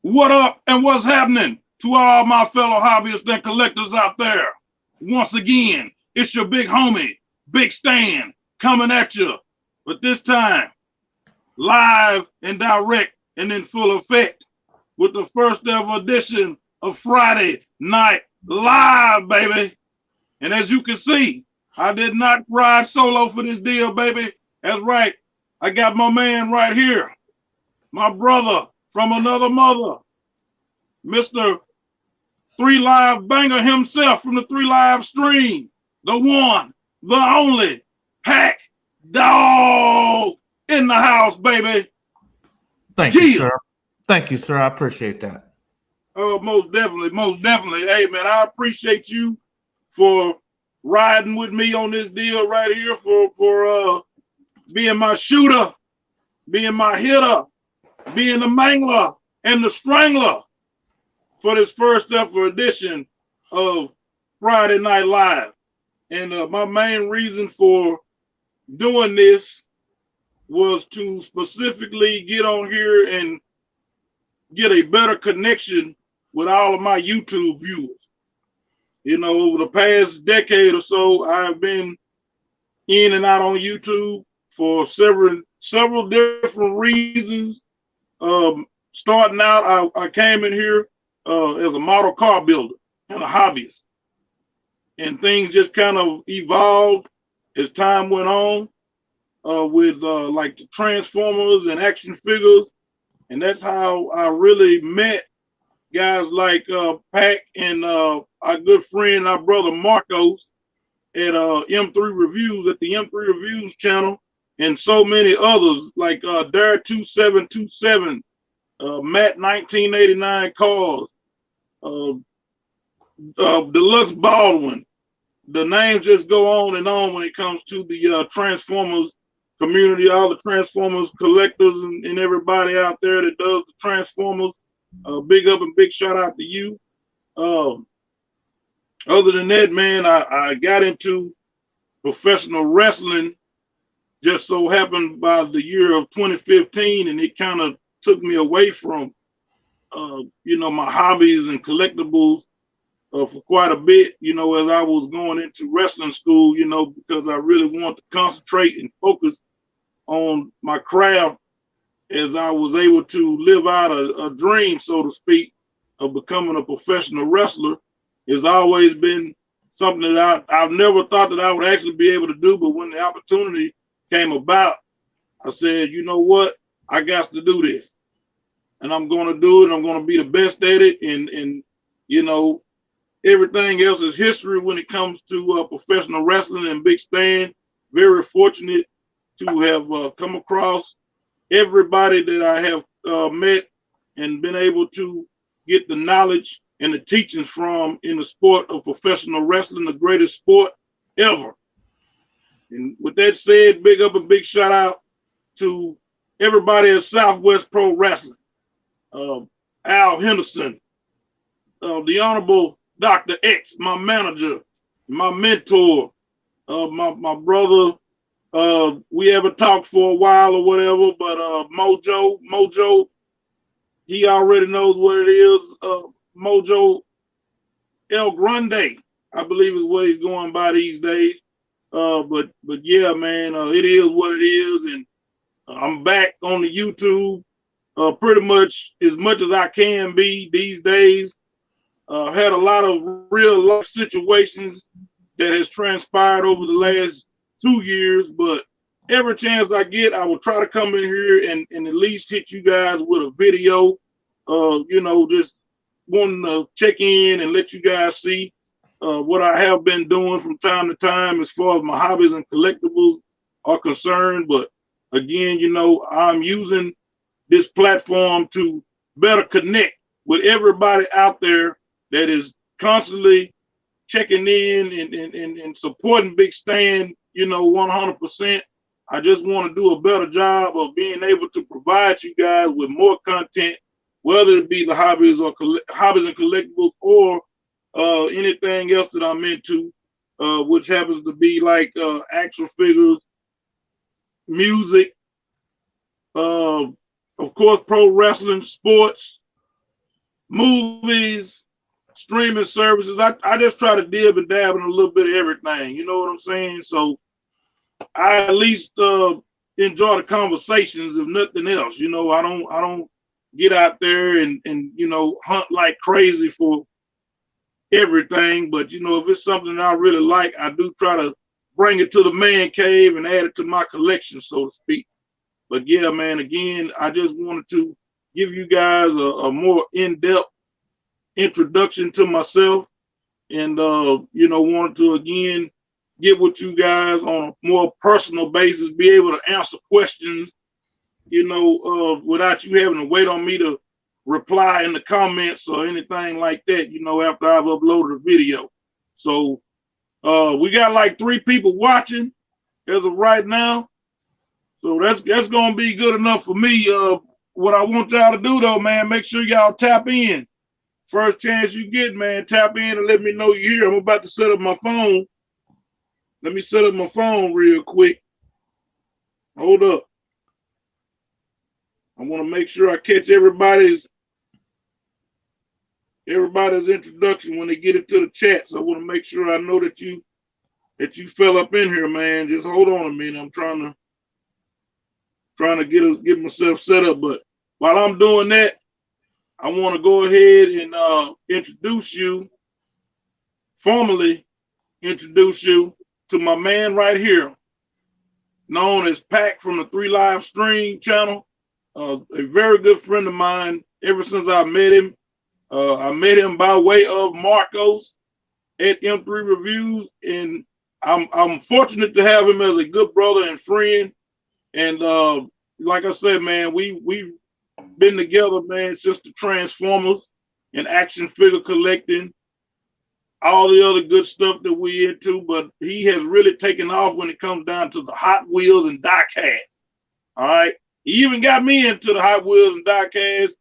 What up and what's happening to all my fellow hobbyists and collectors out there? Once again, it's your big homie, Big Stan, coming at you. But this time, live and direct and in full effect with the first ever edition of Friday Night Live, baby. And as you can see, I did not ride solo for this deal, baby. That's right. I got my man right here, my brother from another mother, Mr. 3 Live Banger himself from the 3 Live stream, the one, the only, Pack Dog in the house, baby. Thank you, sir. Thank you, sir. I appreciate that. Oh, most definitely, most definitely. Hey, man, I appreciate you for riding with me on this deal right here, for being my shooter, being my hitter, being the mangler and the strangler for this first ever edition of Friday Night Live. And my main reason for doing this was to specifically get on here and get a better connection with all of my YouTube viewers. You know, over the past decade or so, I've been in and out on YouTube for several different reasons. Starting out, I came in here as a model car builder and a hobbyist. And things just kind of evolved as time went on with like the Transformers and action figures. And that's how I really met guys like Pac and our good friend, our brother Marcos at M3 Reviews, at the M3 Reviews channel, and so many others like Dare 2727, Matt 1989 Cars, Deluxe Baldwin. The names just go on and on when it comes to the Transformers community, all the Transformers collectors and everybody out there that does the Transformers. Big up and big shout out to you. Other than that, man, I got into professional wrestling just so happened by the year of 2015, and it kind of took me away from, you know, my hobbies and collectibles for quite a bit, you know, as I was going into wrestling school, you know, because I really wanted to concentrate and focus on my craft as I was able to live out a dream, so to speak, of becoming a professional wrestler. It's always been something that I've never thought that I would actually be able to do, but when the opportunity came about, I said, you know what, I got to do this, and I'm going to do it. I'm going to be the best at it, and you know, everything else is history when it comes to professional wrestling. And Big Stan, very fortunate to have come across everybody that I have met and been able to get the knowledge and the teachings from in the sport of professional wrestling, the greatest sport ever. And with that said, big up and big shout out to everybody at Southwest Pro Wrestling, Al Henderson, the Honorable Dr. X, my manager, my mentor, my brother. We haven't talked for a while or whatever, but Mojo, he already knows what it is. Mojo El Grande, I believe is what he's going by these days. But yeah, man, it is what it is, and I'm back on the YouTube pretty much as I can be these days. Had a lot of real life situations that has transpired over the last 2 years, but every chance I get, I will try to come in here and at least hit you guys with a video, you know, just wanting to check in and let you guys see what I have been doing from time to time as far as my hobbies and collectibles are concerned. But again, you know, I'm using this platform to better connect with everybody out there that is constantly checking in and supporting Big Stan, you know, 100%. I just want to do a better job of being able to provide you guys with more content, whether it be the hobbies or hobbies and collectibles or anything else that I'm into, which happens to be like action figures, music, of course, pro wrestling, sports, movies, streaming services. I just try to dib and dab in a little bit of everything. You know what I'm saying? So I at least enjoy the conversations, if nothing else. You know, I don't get out there and hunt like crazy for everything. But you know, if it's something that I really like, I do try to bring it to the man cave and add it to my collection, so to speak. But yeah, man, again, I just wanted to give you guys a more in-depth introduction to myself, and wanted to again get with you guys on a more personal basis, be able to answer questions, without you having to wait on me to reply in the comments or anything like that, after I've uploaded a video. So we got like 3 people watching as of right now. So that's gonna be good enough for me. What I want y'all to do though, man, make sure y'all tap in. First chance you get, man, tap in and let me know you're here. I'm about to set up my phone. Let me set up my phone real quick. Hold up. I want to make sure I catch everybody's introduction when they get into the chat. So I want to make sure I know that you fell up in here, man. Just hold on a minute. I'm trying to get myself set up. But while I'm doing that, I want to go ahead and formally introduce you to my man right here, known as Pac from the 3 Live Stream channel. A very good friend of mine ever since I met him. I met him by way of Marcos at M3 Reviews, and I'm fortunate to have him as a good brother and friend. And like I said, man, we've been together, man, since the Transformers and action figure collecting, all the other good stuff that we into. But he has really taken off when it comes down to the Hot Wheels and die-cast. All right, he even got me into the Hot Wheels and die-cast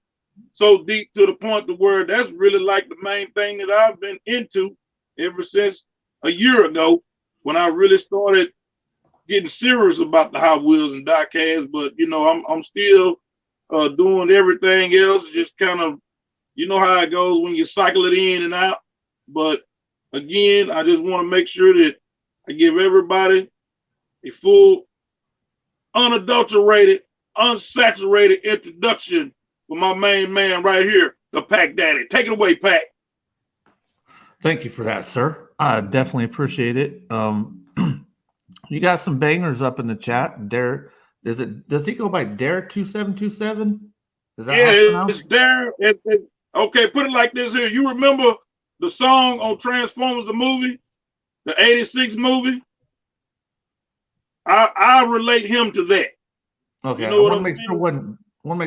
so deep to the point to where that's really like the main thing that I've been into ever since a year ago when I really started getting serious about the Hot Wheels and die-cast. But I'm still doing everything else, just kind of, how it goes when you cycle it in and out. But again, I just want to make sure that I give everybody a full, unadulterated, unsaturated introduction for my main man right here, the Pac Daddy. Take it away, Pac. Thank you for that, sir. I definitely appreciate it. You got some bangers up in the chat. Does he go by Dare2727? Is that how it's pronounced? It's Dare. Okay, put it like this here. You remember the song on Transformers, the movie, the 86 movie? I relate him to that. Okay, I want to make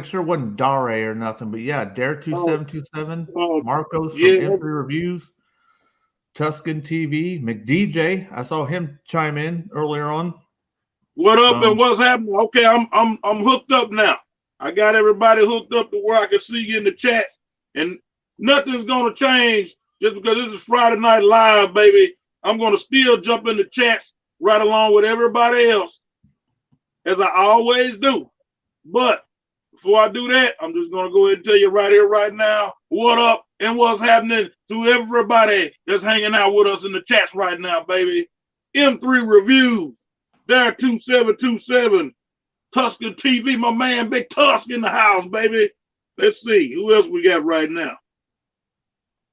sure it wasn't Dare or nothing, but yeah, Dare2727, Marcos from M3 Reviews, Tuscan TV, McDJ. I saw him chime in earlier on. What up and what's happening? Okay, I'm hooked up now. I got everybody hooked up to where I can see you in the chats, and nothing's gonna change just because this is Friday Night Live, baby. I'm gonna still jump in the chats right along with everybody else, as I always do. But before I do that, I'm just gonna go ahead and tell you right here, right now, what up and what's happening to everybody that's hanging out with us in the chats right now, baby. M3 Reviews, Dare 2727, Tuscan TV, my man Big Tusk in the house, baby. Let's see who else we got right now.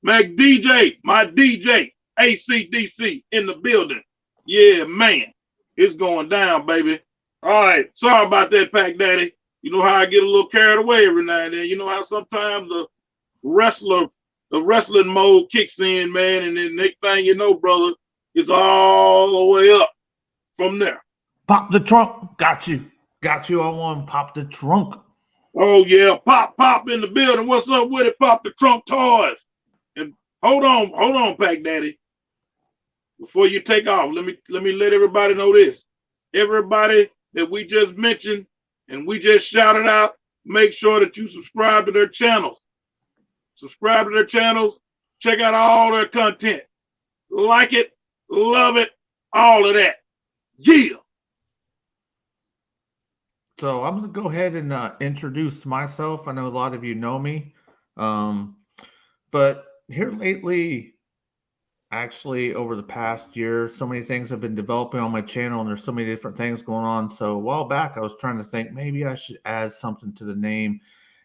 Mac DJ, my DJ, ACDC in the building. Yeah, man, it's going down, baby. All right, sorry about that, Pac Daddy. You know how I get a little carried away every now and then. You know how sometimes the wrestling mode kicks in, man, and then next thing you know, brother, it's all the way up from there. Pop the trunk. Got you on one. Pop the trunk. Oh yeah, pop in the building. What's up with it? Pop the trunk toys. And hold on, Pac Daddy. Before you take off, let me let everybody know this. Everybody that we just mentioned and we just shouted out, make sure that you subscribe to their channels. Subscribe to their channels. Check out all their content. Like it, love it, all of that. Yeah. So I'm going to go ahead and introduce myself. I know a lot of you know me. But here lately, actually over the past year, so many things have been developing on my channel, and there's so many different things going on. So a while back, I was trying to think maybe I should add something to the name.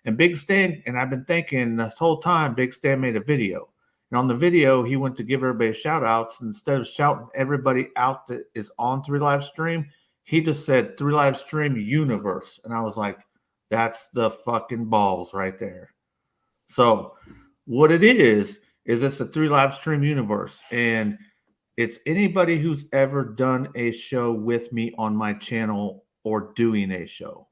And Big Stan, and I've been thinking this whole time, Big Stan made a video. And on the video, he went to give everybody shout outs. Instead of shouting everybody out that is on 3 Live Stream, he just said 3 Live Stream Universe. And I was like, that's the fucking balls right there. So what it is it's a 3 Live Stream universe, and it's anybody who's ever done a show with me on my channel or doing a show.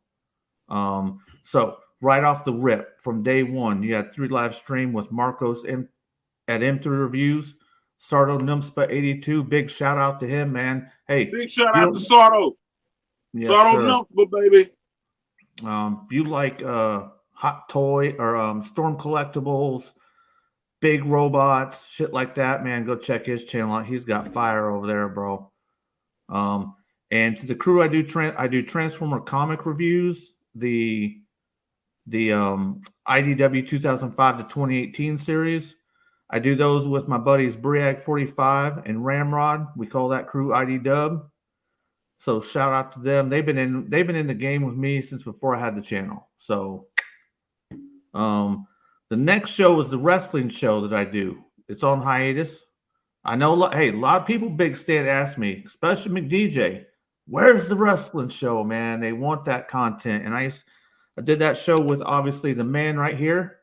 So right off the rip, from day one, you had 3 Live Stream with Marcos at M3 Reviews, Sardo Numspa 82. Big shout out to him, man. Hey, big shout out to Sardo. Yes, Sardo Numspa, baby. If you like Hot Toy or Storm Collectibles, big robots, shit like that, man, go check his channel out. He's got fire over there, bro. And to the crew, I do Transformer comic reviews, the IDW 2005 to 2018 series. I do those with my buddies Briag 45 and Ramrod. We call that crew ID Dub. So shout out to them. They've been in the game with me since before I had the channel. So the next show is the wrestling show that I do. It's on hiatus. I know, hey, a lot of people, Big Stan, ask me, especially McDJ, where's the wrestling show, man? They want that content. And I did that show with, obviously, the man right here,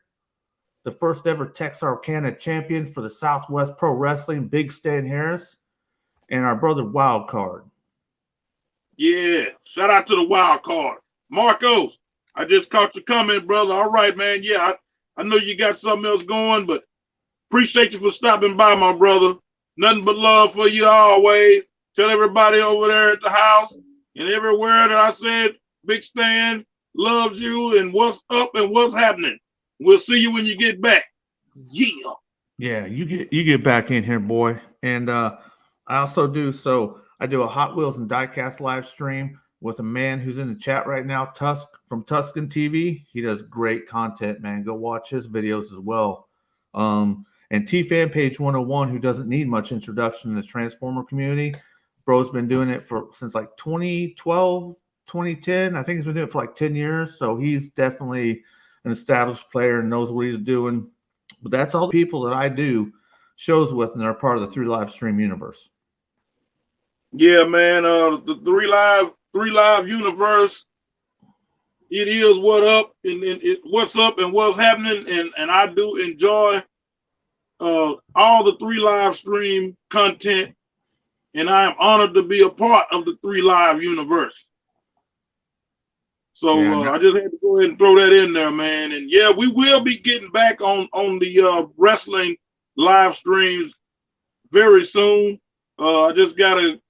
the first ever Texarkana champion for the Southwest Pro Wrestling, Big Stan Harris, and our brother Wild Card. Yeah, shout out to the Wild Card. Marcos, I just caught your comment, brother. All right, man. Yeah, I know you got something else going, but appreciate you for stopping by, my brother. Nothing but love for you always. Tell everybody over there at the house and everywhere that I said Big Stan loves you and what's up and what's happening. We'll see you when you get back. Yeah. Yeah, you get back in here, boy. And I also I do a Hot Wheels and Diecast live stream with a man who's in the chat right now, Tusk from Tuscan TV. He does great content, man. Go watch his videos as well. And T-Fan Page 101, who doesn't need much introduction in the Transformer community. Bro's been doing it since like 2012, 2010. I think he's been doing it for like 10 years. So he's definitely an established player and knows what he's doing. But that's all the people that I do shows with, and they're part of the 3 Live Stream universe. Yeah, man. The 3 Live universe. It is what's up and what's happening, and I do enjoy all the 3 Live Stream content, and I am honored to be a part of the 3 Live universe. So I just had to go ahead and throw that in there, man. And yeah, we will be getting back on the wrestling live streams very soon. I just gotta,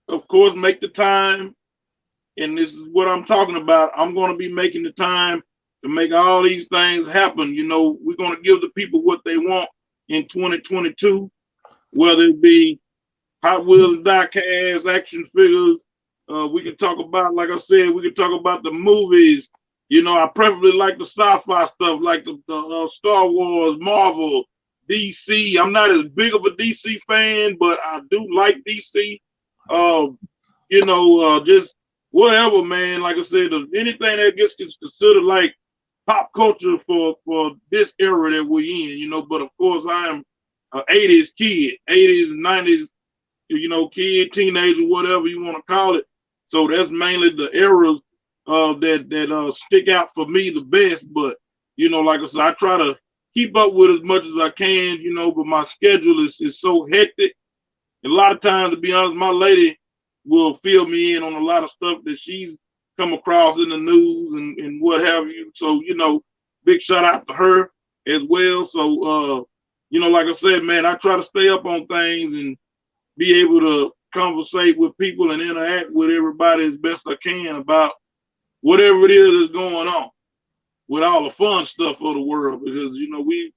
of course, make the time. And this is what I'm talking about. I'm going to be making the time to make all these things happen. You know, we're going to give the people what they want in 2022, whether it be Hot Wheels, diecast, action figures. We can talk about, like I said, we can talk about the movies. You know, I preferably like the sci-fi stuff, like the Star Wars, Marvel, DC. I'm not as big of a DC fan, but I do like DC. You know, just whatever, man. Like I said, anything that gets considered like pop culture for this era that we're in, you know. But of course, I am an 80s kid, 80s and 90s, you know, kid, teenager, whatever you want to call it. So that's mainly the eras that stick out for me the best. But, you know, like I said, I try to keep up with as much as I can, you know, but my schedule is so hectic. And a lot of times, to be honest, my lady will fill me in on a lot of stuff that she's come across in the news and what have you. So, you know, big shout out to her as well. So, you know, like I said, man, I try to stay up on things and be able to conversate with people and interact with everybody as best I can about whatever it is that's going on with all the fun stuff of the world. Because, you know, we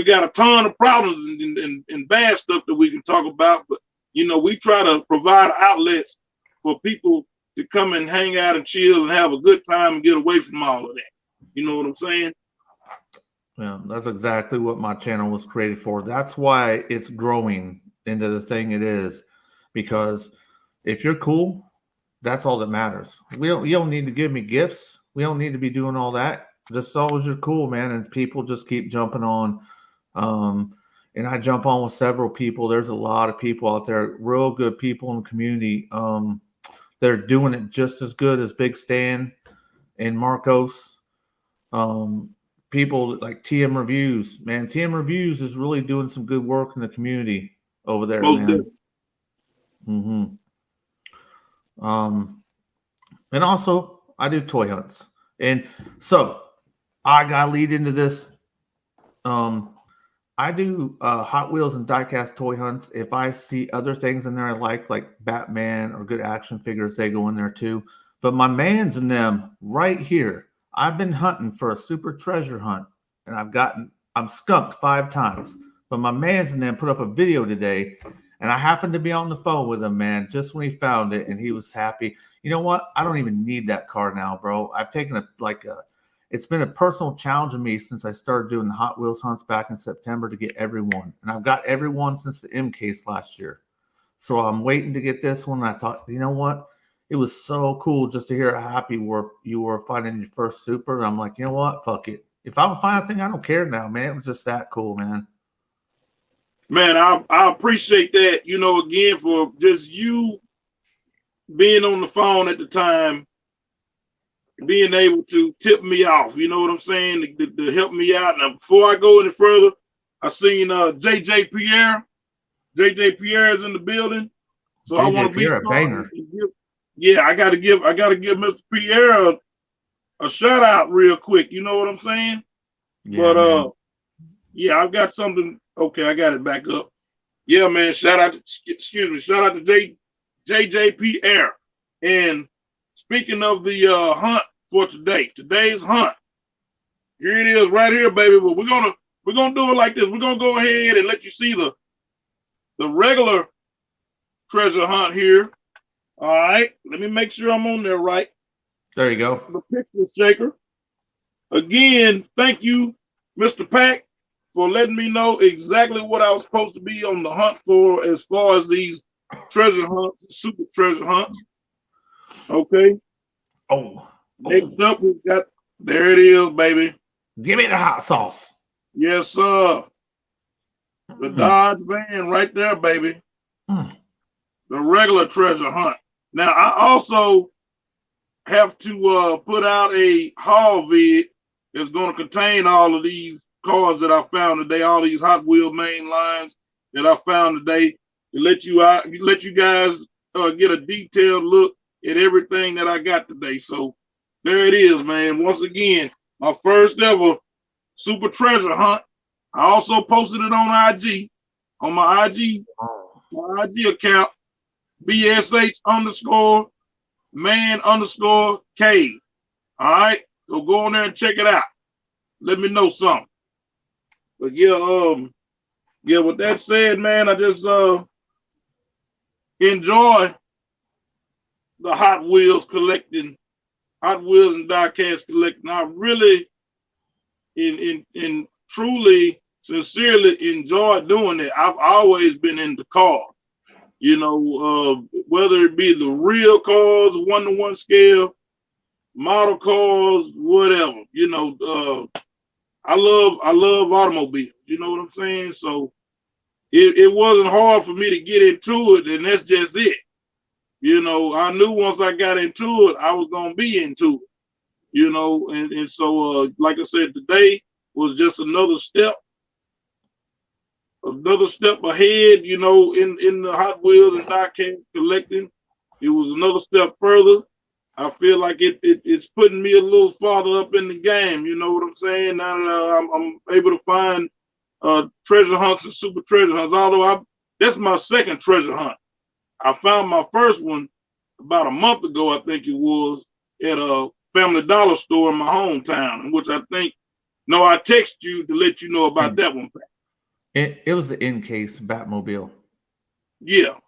got a ton of problems and bad stuff that we can talk about, but, you know, we try to provide outlets for people to come and hang out and chill and have a good time and get away from all of that. You know what I'm saying? Yeah, that's exactly what my channel was created for. That's why it's growing into the thing it is. Because if you're cool, that's all that matters. You don't need to give me gifts. We don't need to be doing all that. Just as long as you're cool, man, and people just keep jumping on. And I jump on with several people. There's a lot of people out there, real good people in the community. They're doing it just as good as Big Stan and Marcos. People like TM Reviews, man. TM Reviews is really doing some good work in the community over there, Most man. And also I do toy hunts, and so I got to lead into this. I do Hot Wheels and diecast toy hunts. If I see other things in there I like Batman or good action figures, they go in there too. But my man's in them right here. I've been hunting for a super treasure hunt, and I'm skunked 5 times. But my man's in them put up a video today, and I happened to be on the phone with him, man, just when he found it, and he was happy. You know what? I don't even need that car now, bro. I've taken it's been a personal challenge to me since I started doing the Hot Wheels hunts back in September to get everyone. And I've got everyone since the M case last year. So I'm waiting to get this one. And I thought, you know what? It was so cool just to hear how happy you were finding your first super. I'm like, you know what? Fuck it. If I don't find a thing, I don't care now, man. It was just that cool, man. Man, I appreciate that, again, for just you being on the phone at the time, being able to tip me off, you know what I'm saying, to help me out. Now, before I go any further, I seen JJ Pierre. JJ Pierre is in the building, so I want to be a banger. Yeah, I gotta give Mr. Pierre a shout out real quick. You know what I'm saying? Yeah, but yeah, I've got something. Okay, I got it back up. Yeah, man. Shout out to JJ Pierre. And speaking of the hunt for today's hunt, here it is right here, baby. But we're gonna do it like this. We're gonna go ahead and let you see the regular treasure hunt here. All right, let me make sure I'm on there right. There you go. The picture shaker. Again, thank you, Mr. Pack, for letting me know exactly what I was supposed to be on the hunt for as far as these treasure hunts, super treasure hunts. Okay. Next up, we've got, there it is, baby. Give me the hot sauce. Yes, sir. The Dodge van right there, baby. The regular treasure hunt. Now, I also have to put out a haul vid that's going to contain all of these cars that I found today, all these Hot Wheel main lines that I found today, to let you guys get a detailed look at everything that I got today. So there it is, man. Once again, my first ever super treasure hunt. I also posted it on IG, on my IG account, BSH_man_cave. All right, so go on there and check it out. Let me know something. But yeah, with that said, man, I just enjoy the Hot Wheels collecting, Hot Wheels and diecast collecting. I really, in truly, sincerely enjoy doing it. I've always been into cars, whether it be the real cars, 1-to-1 scale, model cars, whatever. I love automobiles. You know what I'm saying? So it wasn't hard for me to get into it, and that's just it. I knew once I got into it, I was gonna be into it. And so like I said, today was just another step ahead, in the Hot Wheels and diecast collecting. It was another step further. I feel like it's putting me a little farther up in the game. You know what I'm saying? Now that I'm able to find treasure hunts and super treasure hunts. Although that's my second treasure hunt. I found my first one about a month ago, I think it was, at a Family Dollar store in my hometown, in which I text you to let you know about that one. It was the in-case Batmobile. Yeah.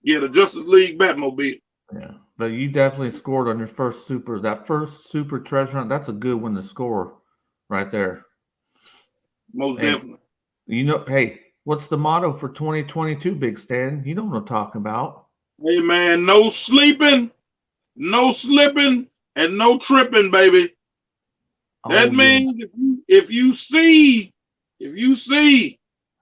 Yeah, the Justice League Batmobile. Yeah, but you definitely scored on your first super. That first super treasure hunt, that's a good one to score. right there. Most definitely. You know, hey, what's the motto for 2022, Big Stan? You know what I'm talking about. Hey, man, no sleeping, no slipping, and no tripping, baby. That means if you see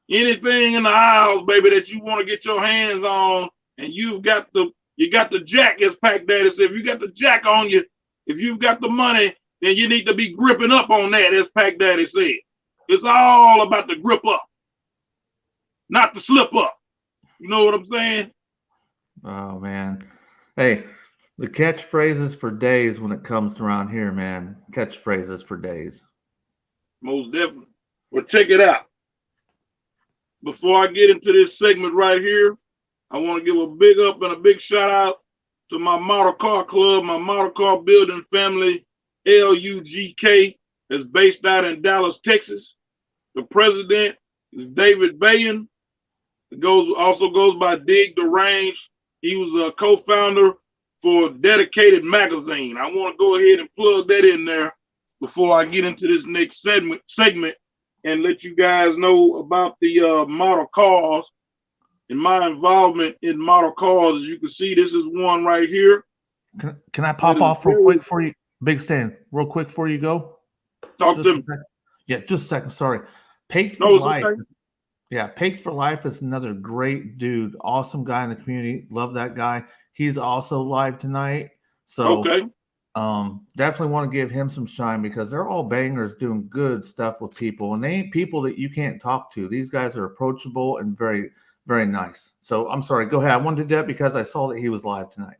anything in the aisles, baby, that you want to get your hands on, and you got the jack, as Pac Daddy said, if you got the jack on you, if you've got the money, then you need to be gripping up on that, as Pac Daddy said. It's all about the grip up, not the slip up. You know what I'm saying? Oh man. Hey, the catchphrases for days when it comes around here, man. Catchphrases for days. Most definitely. Well, check it out. Before I get into this segment right here, I want to give a big up and a big shout out to my model car club, my model car building family, LUGK, is based out in Dallas, Texas. The president is David Bayan. It also goes by Dig the Range. He was a co-founder for Dedicated Magazine. I want to go ahead and plug that in there before I get into this next segment and let you guys know about the model cars and my involvement in model cars. As you can see, this is one right here. Can I pop off real quick for you, Big Stan? Real quick before you go. Talk to me. Yeah, just a second. Sorry. Paked for Life. Okay. Yeah, Paked for Life is another great dude. Awesome guy in the community. Love that guy. He's also live tonight. So definitely want to give him some shine because they're all bangers doing good stuff with people. And they ain't people that you can't talk to. These guys are approachable and very, very nice. So I'm sorry. Go ahead. I wanted to do that because I saw that he was live tonight.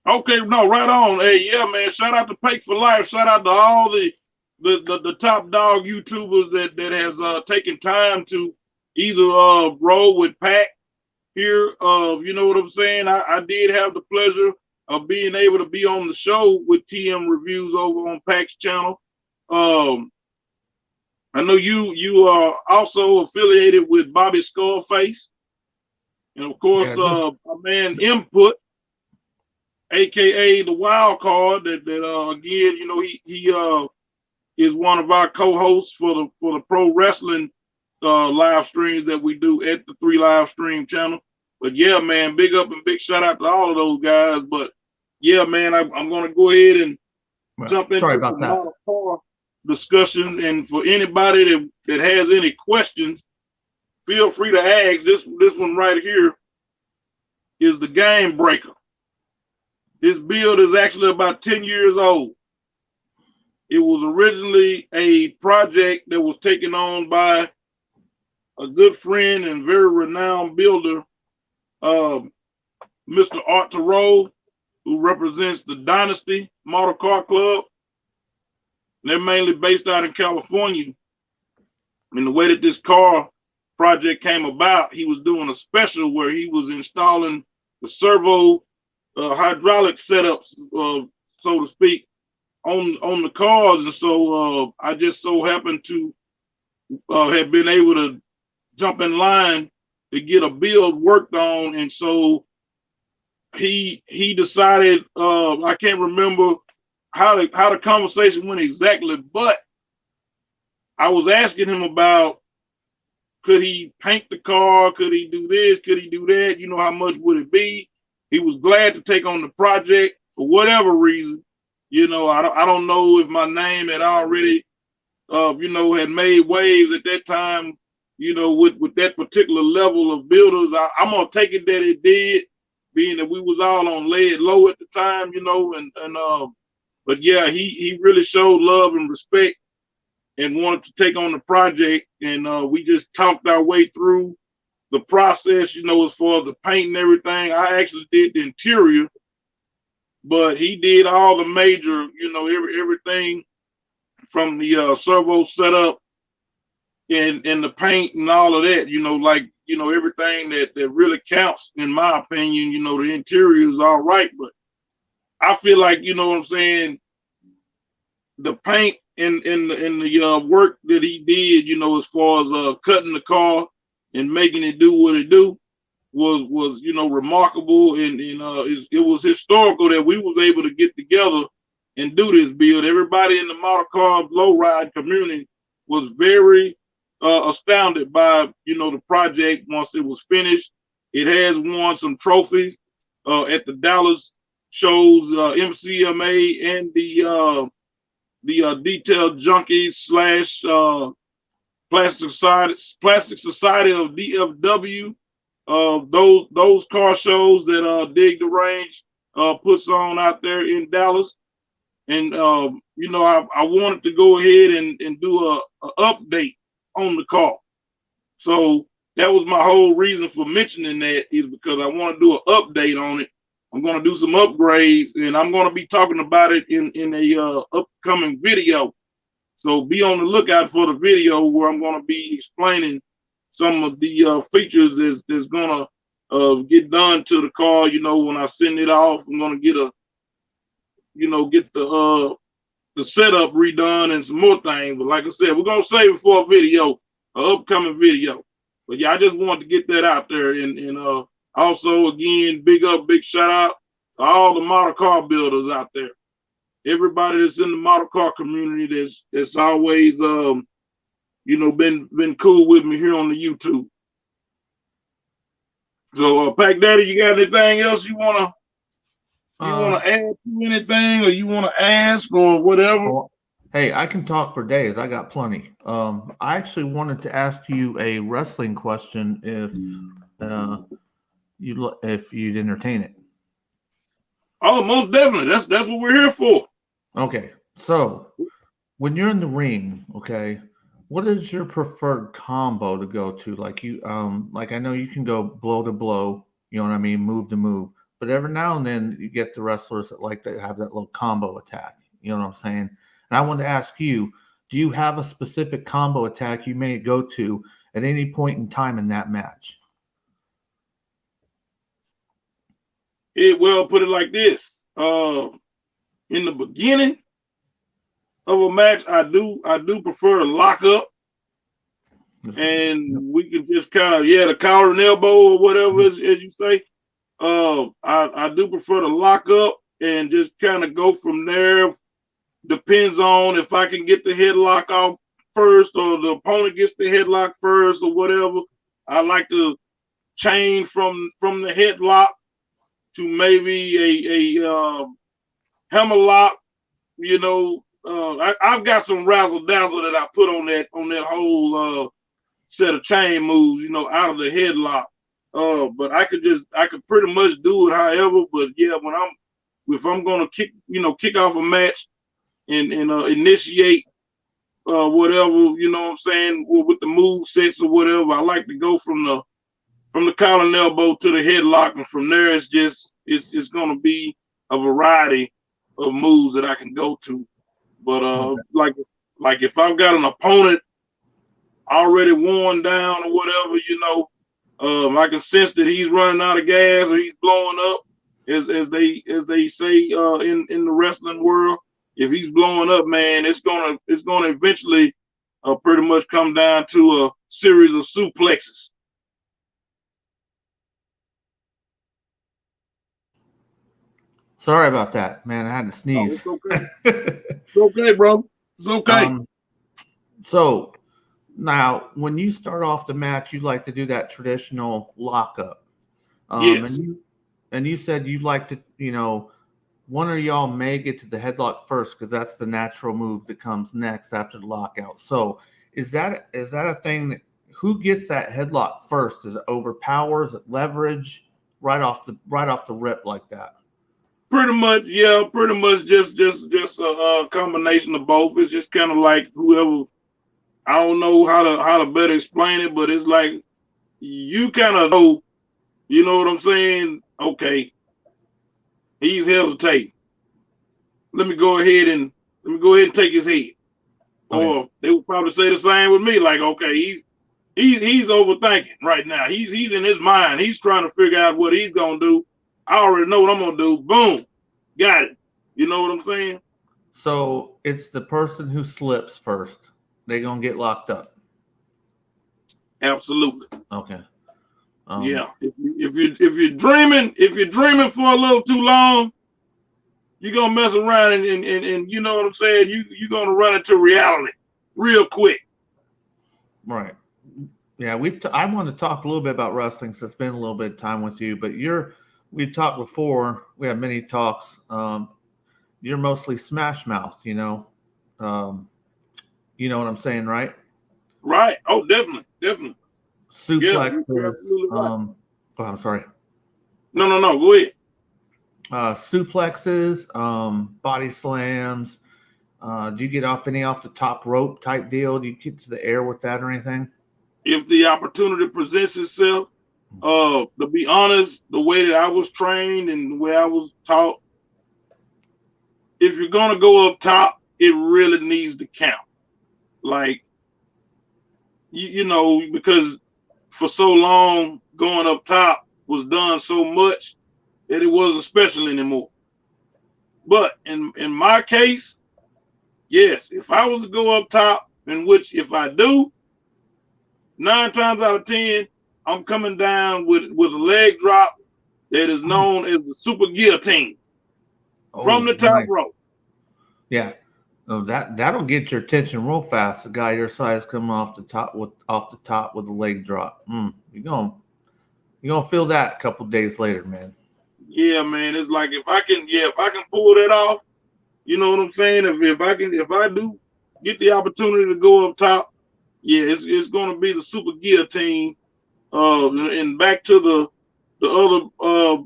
Okay, no, right on. Hey, yeah, man. Shout out to Paked for Life. Shout out to all the top dog YouTubers that has taken time to either roll with Pac here. You know what I'm saying? I did have the pleasure of being able to be on the show with TM Reviews over on Pac's channel. I know you are also affiliated with Bobby Skullface, and of course, my man Input, aka the Wild Card. That again, you know, he is one of our co-hosts for the pro wrestling live streams that we do at the 3 Live Stream channel. But yeah, man, big up and big shout out to all of those guys. But yeah, man, I'm going to go ahead and jump into the model car discussion. And for anybody that has any questions, feel free to ask. This one right here is the Game Breaker. This build is actually about 10 years old. It was originally a project that was taken on by a good friend and very renowned builder, Mr. Art Terrell, who represents the Dynasty Model Car Club. They're mainly based out in California. And the way that this car project came about, he was doing a special where he was installing the servo hydraulic setups, so to speak, on the cars. And so I just so happened to have been able to jump in line to get a build worked on. And so he decided, I can't remember how the conversation went exactly, but I was asking him about, could he paint the car? Could he do this? Could he do that? You know, how much would it be? He was glad to take on the project for whatever reason. You know, I don't know if my name had already, you know, had made waves at that time, you know, with that particular level of builders. I'm going to take it that it did, being that we was all on lead low at the time, you know, but yeah, he really showed love and respect and wanted to take on the project. And we just talked our way through the process, you know, as far as the paint and everything. I actually did the interior, but he did all the major, you know, everything from the servo setup and the paint and all of that, you know, like, you know, everything that really counts, in my opinion. You know, the interior is all right, but I feel like, you know what I'm saying, the paint and the work that he did, you know, as far as cutting the car and making it do what it do was you know, remarkable. And it was historical that we was able to get together and do this build. Everybody in the model car low ride community was very astounded by, you know, the project once it was finished. It has won some trophies at the Dallas shows, MCMA, and the Detailed Junkies slash Plastic Society of DFW. Those car shows that Dig the Range puts on out there in Dallas. And you know, I wanted to go ahead and do a update on the car. So that was my whole reason for mentioning that, is because I want to do an update on it. I'm going to do some upgrades, and I'm going to be talking about it in a upcoming video. So be on the lookout for the video where I'm going to be explaining some of the features that's going to get done to the car. You know, when I send it off, I'm going to get the setup redone and some more things. But like I said, we're going to save it for a video, an upcoming video. But yeah, I just wanted to get that out there. And also, again, big shout out to all the model car builders out there. Everybody that's in the model car community that's always you know, been cool with me here on the YouTube. So Pac Daddy, you got anything else you wanna add to anything, or you wanna ask, or whatever? Well, hey, I can talk for days. I got plenty. I actually wanted to ask you a wrestling question if you'd entertain it. Oh, most definitely. That's what we're here for. Okay, so when you're in the ring, okay, what is your preferred combo to go to? Like like I know you can go blow to blow, you know what I mean, move to move, but every now and then you get the wrestlers that like to have that little combo attack. You know what I'm saying? And I wanted to ask you, do you have a specific combo attack you may go to at any point in time in that match? Well, put it like this. In the beginning of a match, I do prefer to lock up, and we can just kind of, the collar and elbow or whatever, as you say. I do prefer to lock up and just kind of go from there. Depends on if I can get the headlock off first, or the opponent gets the headlock first, or whatever. I like to chain from the headlock to maybe a hammerlock. You know, I've got some razzle dazzle that I put on that whole set of chain moves, you know, out of the headlock. But I could pretty much do it however. But yeah, if I'm gonna kick off a match and initiate whatever, you know what I'm saying, with the move sets or whatever, I like to go from the collar and elbow to the headlock, and from there it's gonna be a variety of moves that I can go to. But like if I've got an opponent already worn down or whatever, you know, I can sense that he's running out of gas or he's blowing up, as they say in the wrestling world. If he's blowing up, man, it's gonna eventually pretty much come down to a series of suplexes. Sorry about that, man. I had to sneeze. Oh, it's okay. It's okay, bro. It's okay. So now, when you start off the match, you like to do that traditional lockup. Yes. And you said you like to, you know, one of y'all may get to the headlock first because that's the natural move that comes next after the lockout. So is that a thing that who gets that headlock first? Is it overpower? Is it leverage right off the rip like that? Pretty much, yeah. Pretty much just a combination of both. It's just kind of like whoever. I don't know how to better explain it, but it's like you kind of know, you know what I'm saying? Okay, he's hesitating. Let me go ahead and take his head. Okay. Or they would probably say the same with me, like, okay, he's overthinking right now. He's in his mind. He's trying to figure out what he's gonna do. I already know what I'm gonna do. Boom, got it. You know what I'm saying? So it's the person who slips first. They're gonna get locked up. Absolutely. Okay. Yeah. If you're dreaming for a little too long, you're gonna mess around and you know what I'm saying, you're gonna run into reality real quick. Right. Yeah, I want to talk a little bit about wrestling since it's been a little bit of time with you, but we've talked before, we have many talks. You're mostly smash mouth, you know. You know what I'm saying, right? Right. Oh, definitely. Suplexes. You're absolutely right. Oh, I'm sorry. No. Go ahead. Suplexes, body slams. Do you get off the top rope type deal? Do you get to the air with that or anything? If the opportunity presents itself, to be honest, the way that I was trained and the way I was taught, if you're gonna go up top, it really needs to count. Like, you know, because for so long going up top was done so much that it wasn't special anymore. But in my case, yes, if I was to go up top, in which if I do, 9 times out of 10, I'm coming down with a leg drop that is known as the super guillotine from the top rope. Yeah. Oh, that'll get your attention real fast. The guy your size coming off the top with a leg drop. You're gonna feel that a couple days later, man. Yeah, man. It's like if I can pull that off, you know what I'm saying? If I do get the opportunity to go up top, yeah, it's gonna be the super guillotine. And back to the other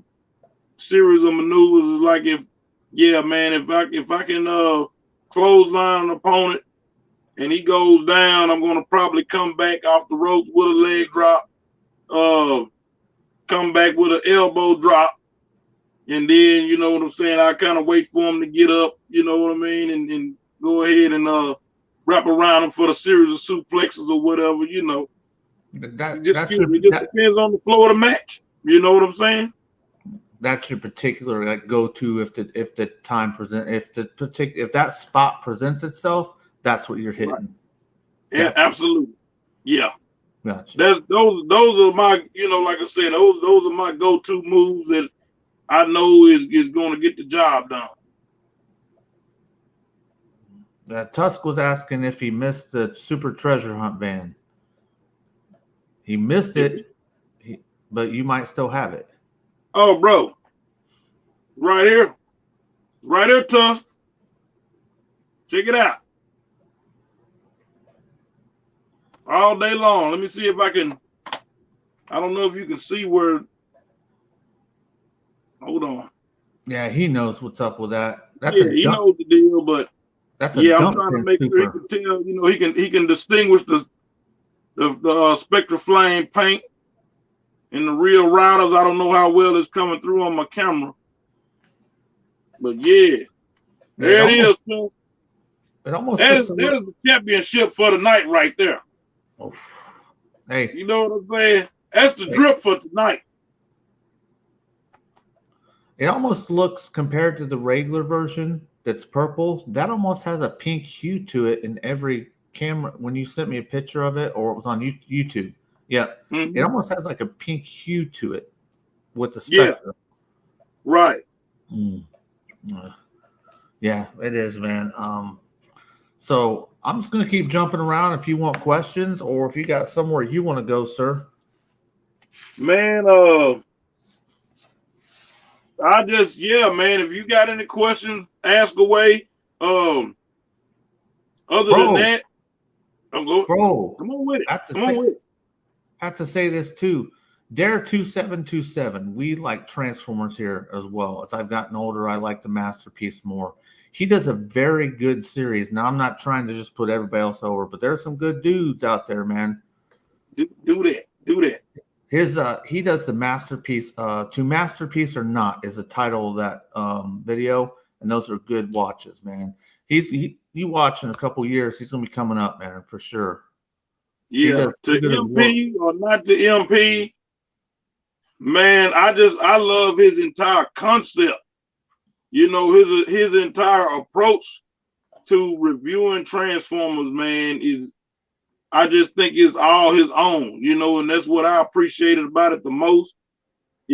series of maneuvers is like if I can clothesline an opponent and he goes down, I'm gonna probably come back off the ropes with a leg drop, come back with an elbow drop, and then you know what I'm saying, I kind of wait for him to get up, you know what I mean, and go ahead and wrap around him for the series of suplexes or whatever, you know. It just depends on the flow of the match. You know what I'm saying? That's your particular like go-to if that spot presents itself, that's what you're hitting. Right. Yeah, gotcha. Absolutely. Yeah. Gotcha. Those are my, you know, like I said, those are my go-to moves that I know is going to get the job done. Tusk was asking if he missed the Super Treasure Hunt van. He missed it, but you might still have it. Oh, bro. Right here, Tusk. Check it out. All day long. Let me see if I can. I don't know if you can see where. Hold on. Yeah, he knows what's up with that. He knows the deal, but I'm trying to make sure he can tell. You know, he can distinguish the Spectra Flame paint and the real riders. I don't know how well it's coming through on my camera, but yeah, there it is. That is the championship for the night right there. Oh. Hey, you know what I'm saying? That's the drip for tonight. It almost looks, compared to the regular version that's purple, that almost has a pink hue to it in every camera. When you sent me a picture of it, or it was on YouTube, yeah, It almost has like a pink hue to it with the Spectra. Yeah. Right. Yeah, it is, man. So I'm just gonna keep jumping around if you want questions or if you got somewhere you want to go, sir. Man, man, if you got any questions, ask away. Other than that, come on with it. I have to say this too. Dare 2727. We like Transformers here as well. As I've gotten older, I like the Masterpiece more. He does a very good series. Now, I'm not trying to just put everybody else over, but there's some good dudes out there, man. Do that. He does the Masterpiece. To Masterpiece or Not is the title of that video, and those are good watches, man. You watch in a couple years, he's gonna be coming up, man, for sure. Yeah, to MP or not to MP, man, I love his entire concept. You know, his entire approach to reviewing Transformers, man, I just think it's all his own, you know, and that's what I appreciated about it the most.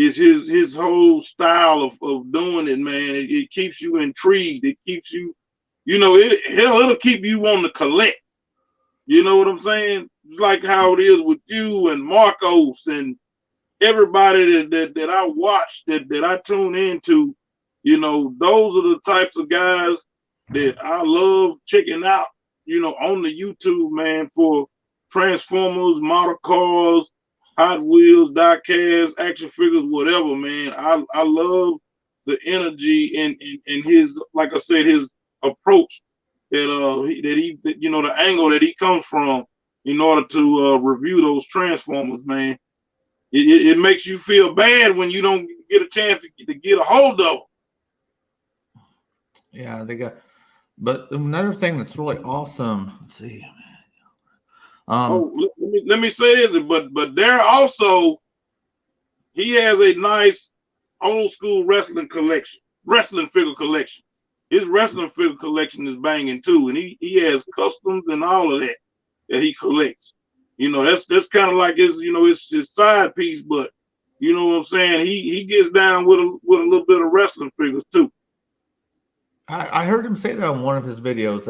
is his whole style of doing it, man. It keeps you intrigued. It keeps you, it'll keep you wanting to collect. You know what I'm saying? Like how it is with you and Marcos and everybody that I watch, that I tune into. Those are the types of guys that I love checking out, on the YouTube, man, for Transformers, model cars, Hot Wheels, diecast, action figures, whatever, man. I love the energy and his, like I said, his approach the angle that he comes from in order to review those Transformers, man. It makes you feel bad when you don't get a chance to get a hold of them. Yeah, but another thing that's really awesome. Let's see. Let me say this, but there also, he has a nice old school wrestling figure collection. His wrestling figure collection is banging too, and he has customs and all of that he collects. That's kind of like his side piece, but you know what I'm saying. He gets down with a little bit of wrestling figures too. I heard him say that on one of his videos.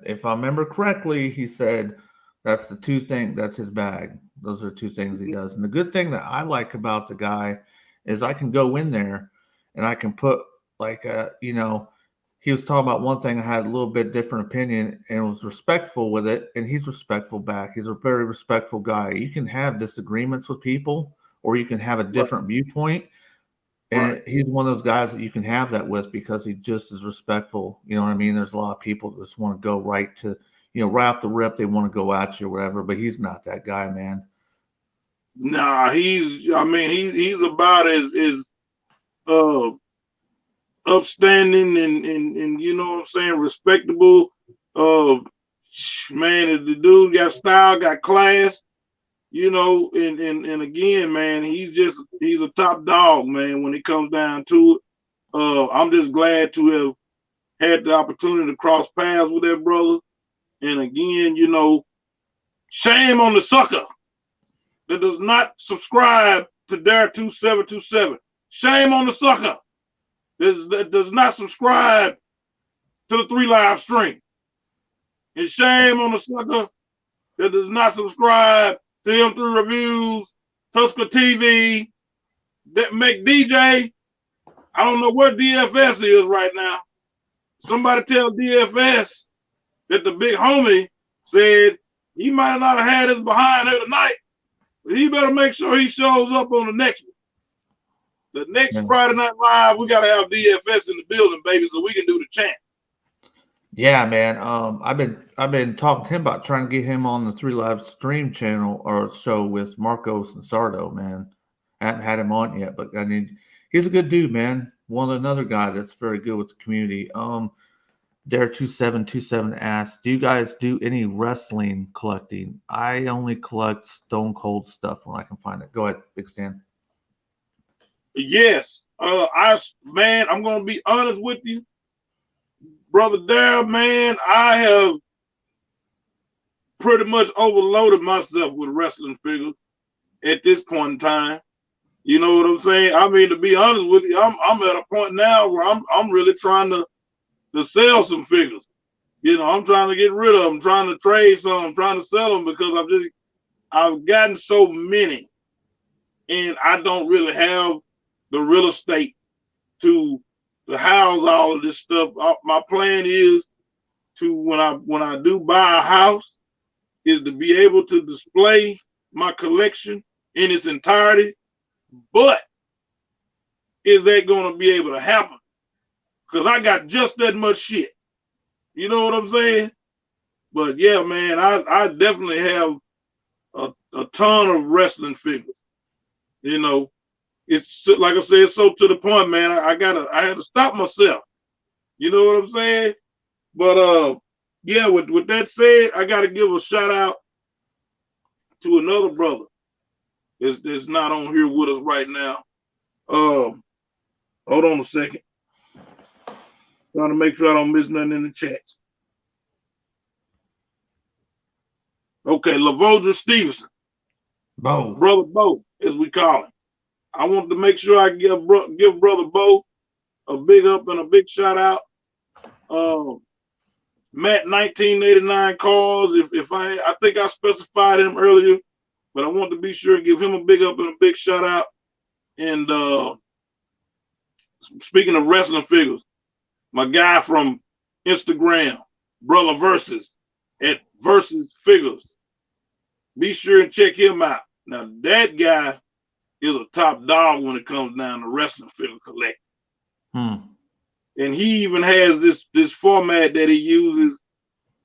If I remember correctly, he said that's the two things. That's his bag. Those are two things he does. And the good thing that I like about the guy is I can go in there and I can put he was talking about one thing. I had a little bit different opinion and was respectful with it, and he's respectful back. He's a very respectful guy. You can have disagreements with people, or you can have a different viewpoint. And he's one of those guys that you can have that with because he just is respectful. You know what I mean? There's a lot of people that just want to go right to, right off the rip, they want to go at you or whatever, but he's not that guy, man. Nah, he's about as upstanding and you know what I'm saying, respectable. Man, the dude got style, got class. And again, man, he's a top dog, man, when it comes down to it. I'm just glad to have had the opportunity to cross paths with that brother. And again, shame on the sucker that does not subscribe to Dare 2727. Shame on the sucker that does not subscribe to the 3 live stream. And shame on the sucker that does not subscribe to M3 Reviews, Tusker TV, that make DJ. I don't know what DFS is right now. Somebody tell DFS that the big homie said he might not have had his behind here tonight, but he better make sure he shows up on the next one. The next Friday Night Live, we got to have DFS in the building, baby, so we can do the chant. Yeah, man. I've been talking to him about trying to get him on the 3 Live stream channel or show with Marcos and Sardo, man. I haven't had him on yet, but he's a good dude, man. Another guy that's very good with the community. Dare 2727 asks, do you guys do any wrestling collecting? I only collect Stone Cold stuff when I can find it. Go ahead, Big Stan. Yes. I'm gonna be honest with you. Brother Dare, man, I have pretty much overloaded myself with wrestling figures at this point in time. You know what I'm saying? I mean, to be honest with you, I'm at a point now where I'm really trying to sell some figures. I'm trying to get rid of them, trying to trade some, trying to sell them because I've gotten so many, and I don't really have the real estate to house all of this stuff. My plan is to when I do buy a house is to be able to display my collection in its entirety. But is that going to be able to happen? Because I got just that much shit. You know what I'm saying? But yeah, man, I definitely have a ton of wrestling figures. It's like I said, so to the point, man. I had to stop myself. You know what I'm saying? But yeah, with that said, I got to give a shout out to another brother that's not on here with us right now. Hold on a second. Trying to make sure I don't miss nothing in the chats. Okay, Lavodra Stevenson. Bo. Brother Bo, as we call him. I want to make sure I give Brother Bo a big up and a big shout out. Matt 1989 calls. If I think I specified him earlier, but I want to be sure and give him a big up and a big shout out. And speaking of wrestling figures, my guy from Instagram, Brother Versus at Versus Figures. Be sure and check him out. Now that guy is a top dog when it comes down to wrestling figure collecting. And he even has this format that he uses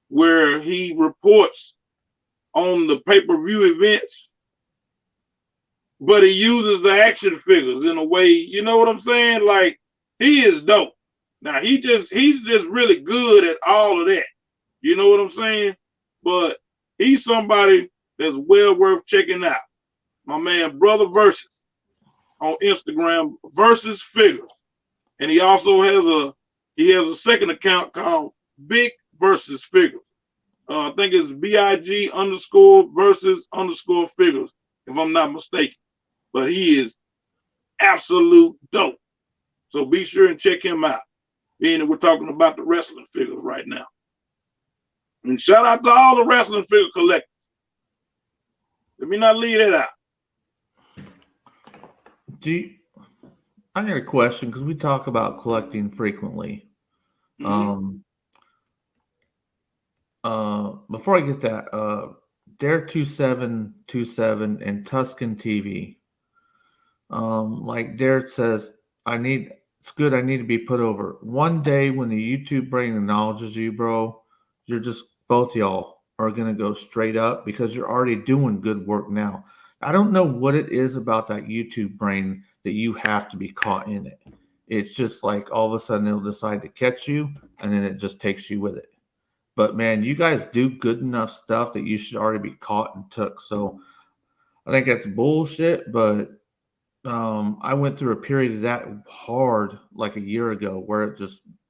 where he reports on the pay-per-view events, but he uses the action figures in a way, you know what I'm saying? Like, he is dope. Now he's just really good at all of that. You know what I'm saying? But he's somebody that's well worth checking out. My man, Brother Versus on Instagram, Versus Figures. And he also has a second account called Big Versus Figures. I think it's BIG_versus_figures, if I'm not mistaken. But he is absolute dope. So be sure and check him out. Being that we're talking about the wrestling figures right now. And shout out to all the wrestling figure collectors. Let me not leave that out. I got a question because we talk about collecting frequently. Before I get that, Dare2727 and Tuscan TV. Like Dare says, it's good. I need to be put over. One day when the YouTube brain acknowledges you, bro, both y'all are going to go straight up because you're already doing good work now. I don't know what it is about that YouTube brain that you have to be caught in it. It's just like all of a sudden they'll decide to catch you and then it just takes you with it. But man, you guys do good enough stuff that you should already be caught and took. So I think that's bullshit, but I went through a period of that hard like a year ago where it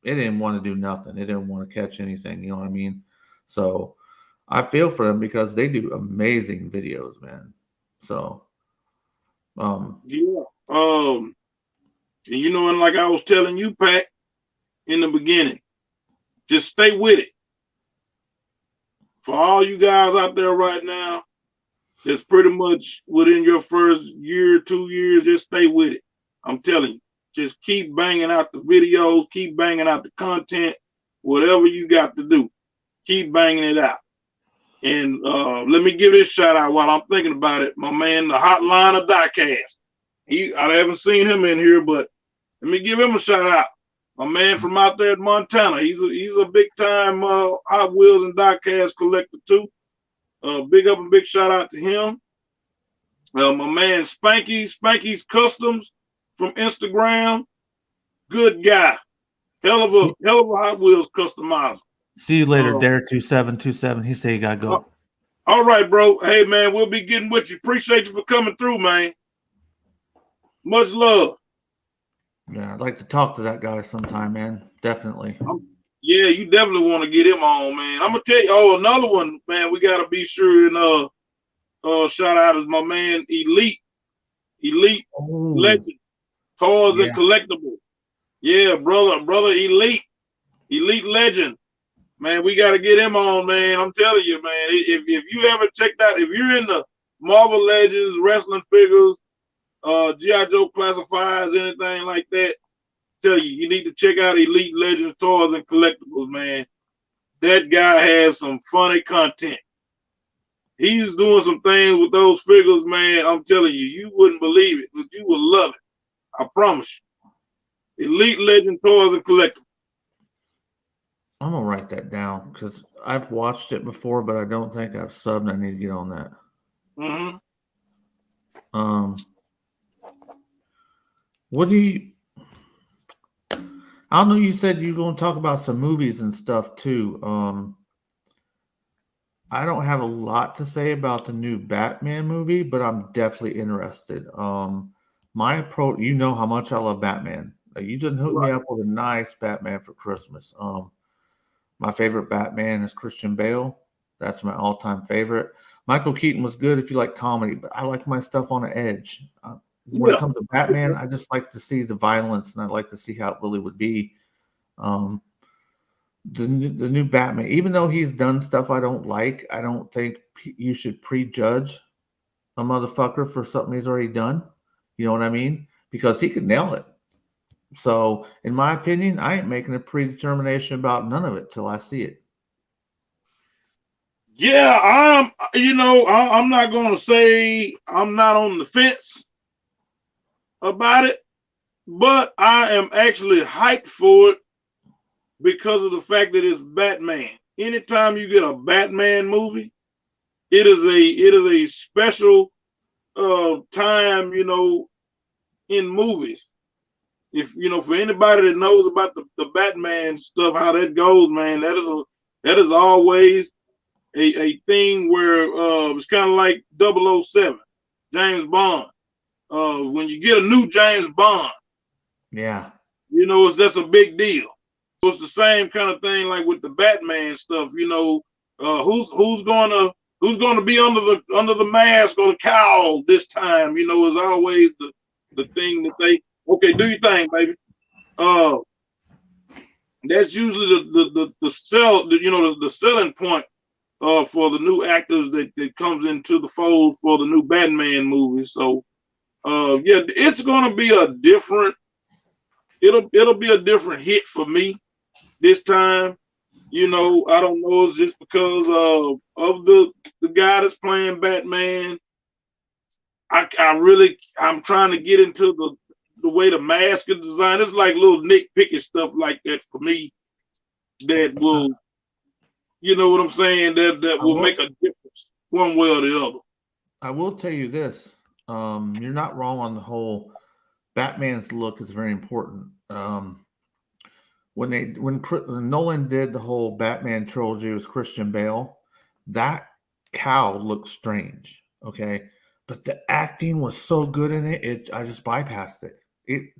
didn't want to do nothing. It didn't want to catch anything. You know what I mean? So I feel for them because they do amazing videos, man. So, yeah. And you know, and like I was telling you, Pat, in the beginning, just stay with it. For all you guys out there right now, it's pretty much within your first year, 2 years, just stay with it. I'm telling you, just keep banging out the videos, keep banging out the content, whatever you got to do, keep banging it out. And let me give this shout out while I'm thinking about it. My man, the Hotline of Diecast. I haven't seen him in here, but let me give him a shout out. My man from out there in Montana. He's a big time Hot Wheels and Diecast collector too. Big up and big shout out to him. My man Spanky's Customs from Instagram. Good guy. Hell of a Hot Wheels customizer. See you later, Dare2727. He said you gotta go. All right, bro. Hey man, we'll be getting with you. Appreciate you for coming through, man. Much love. Yeah, I'd like to talk to that guy sometime, man. Definitely. Yeah, you definitely want to get him on, man. I'm gonna tell you. Another one, man. We gotta be sure and shout out is my man Elite Legend, Toys and Collectibles. Yeah, brother Elite Legend, man. We gotta get him on, man. I'm telling you, man. If you ever checked out, if you're in the Marvel Legends, wrestling figures, G.I. Joe classifieds, anything like that, tell you need to check out Elite Legends Toys and Collectibles, man. That guy has some funny content. He's doing some things with those figures, man. I'm telling you, you wouldn't believe it, but you will love it. I promise you. Elite Legend Toys and Collectibles. I'm gonna write that down because I've watched it before, but I don't think I've subbed. I need to get on that. What do you? I don't know. You said you're going to talk about some movies and stuff too. I don't have a lot to say about the new Batman movie, but I'm definitely interested. My approach, you know how much I love Batman. You just hooked me up with a nice Batman for Christmas. My favorite Batman is Christian Bale. That's my all-time favorite. Michael Keaton was good if you like comedy, but I like my stuff on the edge. when it comes to Batman, I just like to see the violence, and I like to see how it really would be. The new Batman, even though he's done stuff I don't like, I don't think you should prejudge a motherfucker for something he's already done. You know what I mean? Because he could nail it. So, in my opinion, I ain't making a predetermination about none of it till I see it. Yeah, I'm not going to say I'm not on the fence about it, but I am actually hyped for it because of the fact that it's Batman. Anytime you get a Batman movie, it is a special time, in movies. If for anybody that knows about the Batman stuff, how that goes, man, that is always a thing where it's kind of like 007, James Bond. When you get a new James Bond, yeah, that's a big deal. So it's the same kind of thing like with the Batman stuff. Who's gonna be under the mask or the cowl this time? Is always the thing that they do your thing, baby. That's usually the sell, the selling point for the new actors that comes into the fold for the new Batman movie. So yeah, it's gonna be a different. It'll be a different hit for me this time. I don't know. It's just because of the guy that's playing Batman. I'm trying to get into the way the mask is designed. It's like little nitpicky stuff like that for me that will, you know what I'm saying, that will make a difference one way or the other. I will tell you this. You're not wrong on the whole Batman's look is very important. When Nolan did the whole Batman trilogy with Christian Bale, that cowl looked strange. Okay. But the acting was so good in it, I just bypassed it.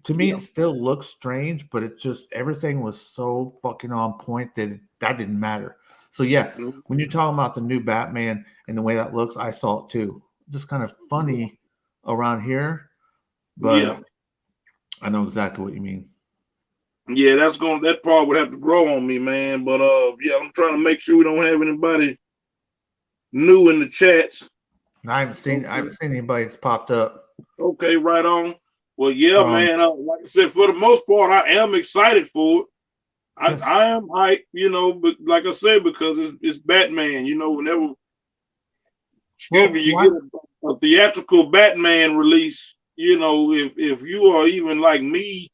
To me, it still looks strange, but it just everything was so fucking on point that didn't matter. So yeah, when you're talking about the new Batman and the way that looks, I saw it too. Just kind of funny around here, but I know exactly what you mean. Yeah, that part would have to grow on me, man. But yeah, I'm trying to make sure we don't have anybody new in the chats. I haven't seen anybody that's popped up. Okay, right on. Well, yeah, man. Like I said, for the most part, I am excited for it. I am hyped, but like I said, because it's Batman. Whenever you get a theatrical Batman release, if you are even like me,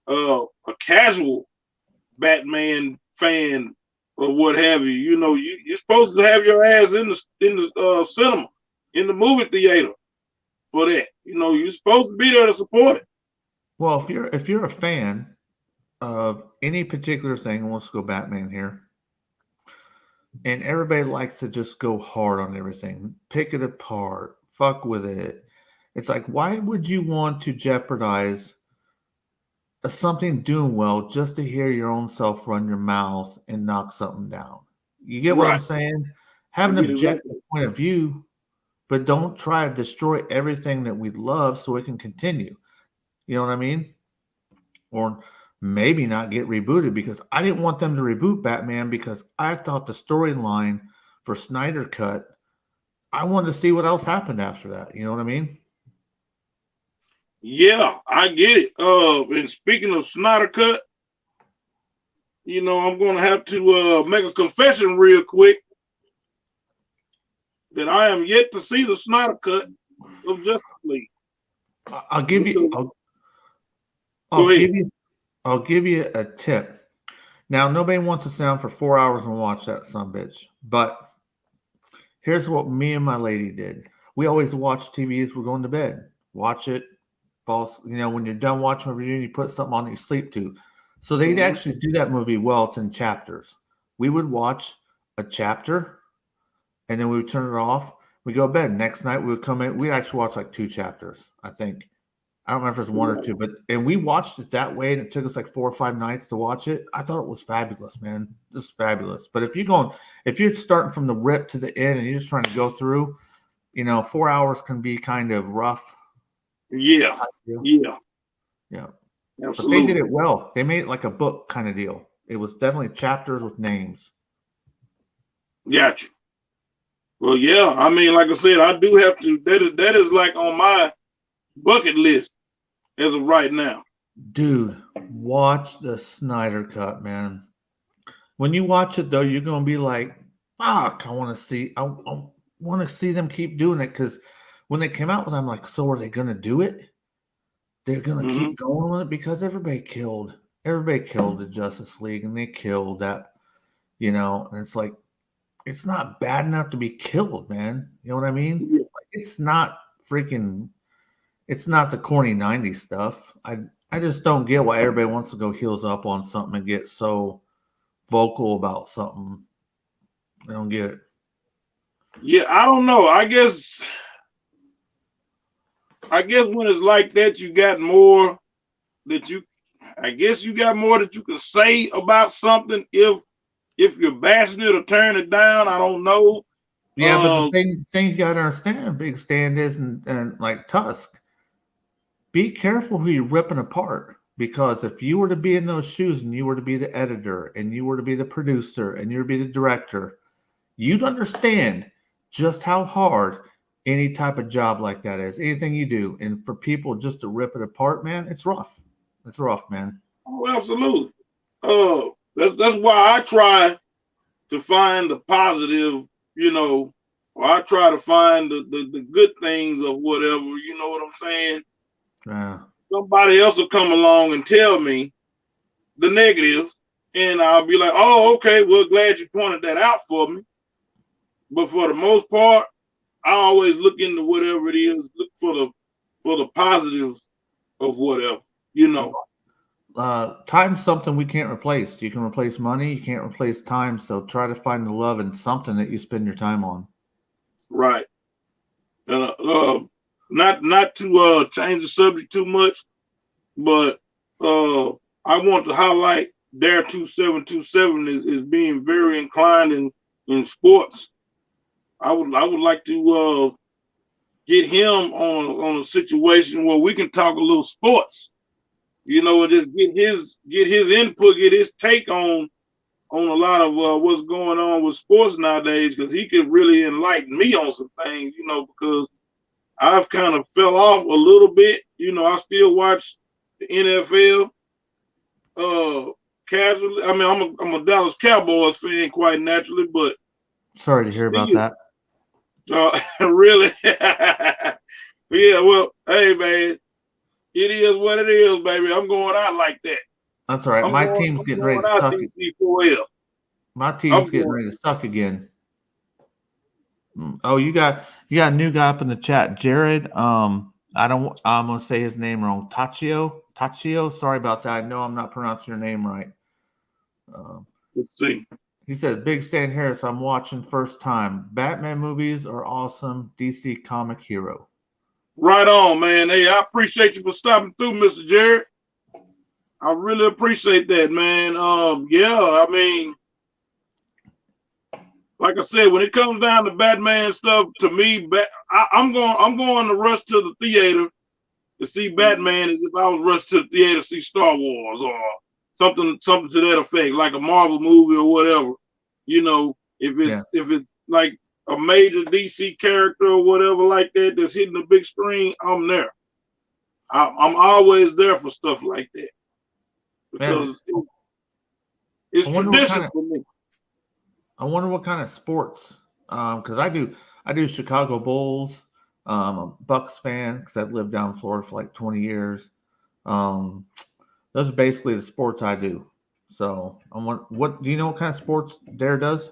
a casual Batman fan or what have you, you're supposed to have your ass in the cinema, in the movie theater for that. You're supposed to be there to support it. Well, if you're a fan of any particular thing, let's go Batman here, and everybody likes to just go hard on everything, pick it apart, fuck with it. It's like, why would you want to jeopardize something doing well just to hear your own self run your mouth and knock something down? You get what I'm saying? Have an objective point of view, but don't try to destroy everything that we love so it can continue. You know what I mean? Or maybe not get rebooted, because I didn't want them to reboot Batman because I thought the storyline for Snyder Cut, I wanted to see what else happened after that. You know what I mean? Yeah, I get it. And speaking of Snyder Cut, I'm going to have to make a confession real quick that I am yet to see the Snyder Cut of Justice League. I'll give you a tip. Now, nobody wants to sit down for 4 hours and watch that sumbitch, but here's what me and my lady did. We always watch TV as we're going to bed. Watch it. When you're done watching a review, you put something on that you sleep to. So they'd actually do that movie well. It's in chapters. We would watch a chapter, and then we would turn it off. We go to bed. Next night, we would come in. We actually watched like 2 chapters, I think. I don't remember if it was 1 or 2, and we watched it that way, and it took us like 4 or 5 nights to watch it. I thought it was fabulous, man. Just fabulous. But if you're starting from the rip to the end and you're just trying to go through, 4 hours can be kind of rough. Yeah. Yeah. Yeah. Absolutely. But they did it well. They made it like a book kind of deal. It was definitely chapters with names. Gotcha. Well, yeah. I mean, like I said, I do have to. That is like on my bucket list as of right now. Dude, watch the Snyder Cut, man. When you watch it though, you're gonna be like, "Fuck! I want to see. I want to see them keep doing it." Because when they came out with it, I'm like, "So are they gonna do it? They're gonna keep going with it?" Because everybody killed the Justice League, and they killed that. And it's like, it's not bad enough to be killed, man. You know what I mean? Yeah. Like, it's not freaking. It's not the corny '90s stuff. I just don't get why everybody wants to go heels up on something and get so vocal about something. I don't get it. Yeah, I don't know. I guess when it's like that, you got more that you. I guess you got more that you can say about something if you're bashing it or tearing it down. I don't know. Yeah, but the thing you gotta understand, Big Stand is, and like Tusk, be careful who you're ripping apart. Because if you were to be in those shoes and you were to be the editor and you were to be the producer and you were to be the director, you'd understand just how hard any type of job like that is. Anything you do. And for people just to rip it apart, man, it's rough. It's rough, man. Oh, absolutely. That's why I try to find the positive, or I try to find the good things of whatever, you know what I'm saying? Somebody else will come along and tell me the negative, and I'll be like, oh, okay, well, glad you pointed that out for me. But for the most part, I always look into whatever it is, look for the positives of whatever, Time's something we can't replace. You can replace money, you can't replace time. So try to find the love in something that you spend your time on. Right. Not to change the subject too much, but I want to highlight Dare 2727 is being very inclined in sports. I would like to get him on a situation where we can talk a little sports, and just get his input, get his take on a lot of what's going on with sports nowadays, because he could really enlighten me on some things, because I've kind of fell off a little bit. I still watch the NFL casually. I mean, I'm a Dallas Cowboys fan quite naturally, but sorry to hear about that. Really? Yeah. Well, hey man, it is what it is, baby. I'm going out like that. That's all right. My team's getting ready to suck. My team's getting ready to suck again. Oh, you got a new guy up in the chat, Jared. I'm gonna say his name wrong. Tachio. Sorry about that. I know I'm not pronouncing your name right. Let's see. He said, Big Stan Harris, I'm watching first time. Batman movies are awesome. DC comic hero. Right on, man. Hey, I appreciate you for stopping through, Mr. Jared. I really appreciate that, man. Yeah, I mean, like I said, when it comes down to Batman stuff, to me, I'm going to rush to the theater to see Batman as if I was rushed to the theater to see Star Wars or something to that effect, like a Marvel movie or whatever. If it's like a major DC character or whatever like that that's hitting the big screen, I'm there. I'm always there for stuff like that because it's tradition for me. I wonder what kind of sports, because I do Chicago Bulls. I'm a Bucks fan because I've lived down in Florida for like 20 years. Those are basically the sports I do. So what do you know what kind of sports Dare does?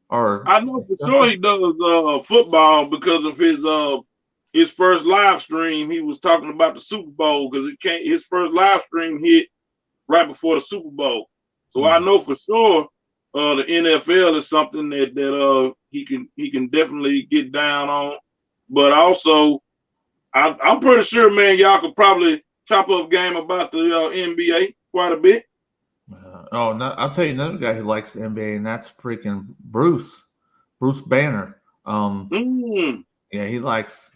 Or I know for sure he does football because of his first live stream. He was talking about the Super Bowl because his first live stream hit right before the Super Bowl. So I know for sure the NFL is something that he can definitely get down on. But also, I'm pretty sure, man, y'all could probably chop up game about the NBA quite a bit. I'll tell you another guy who likes the NBA, and that's freaking Bruce Banner. Yeah, he likes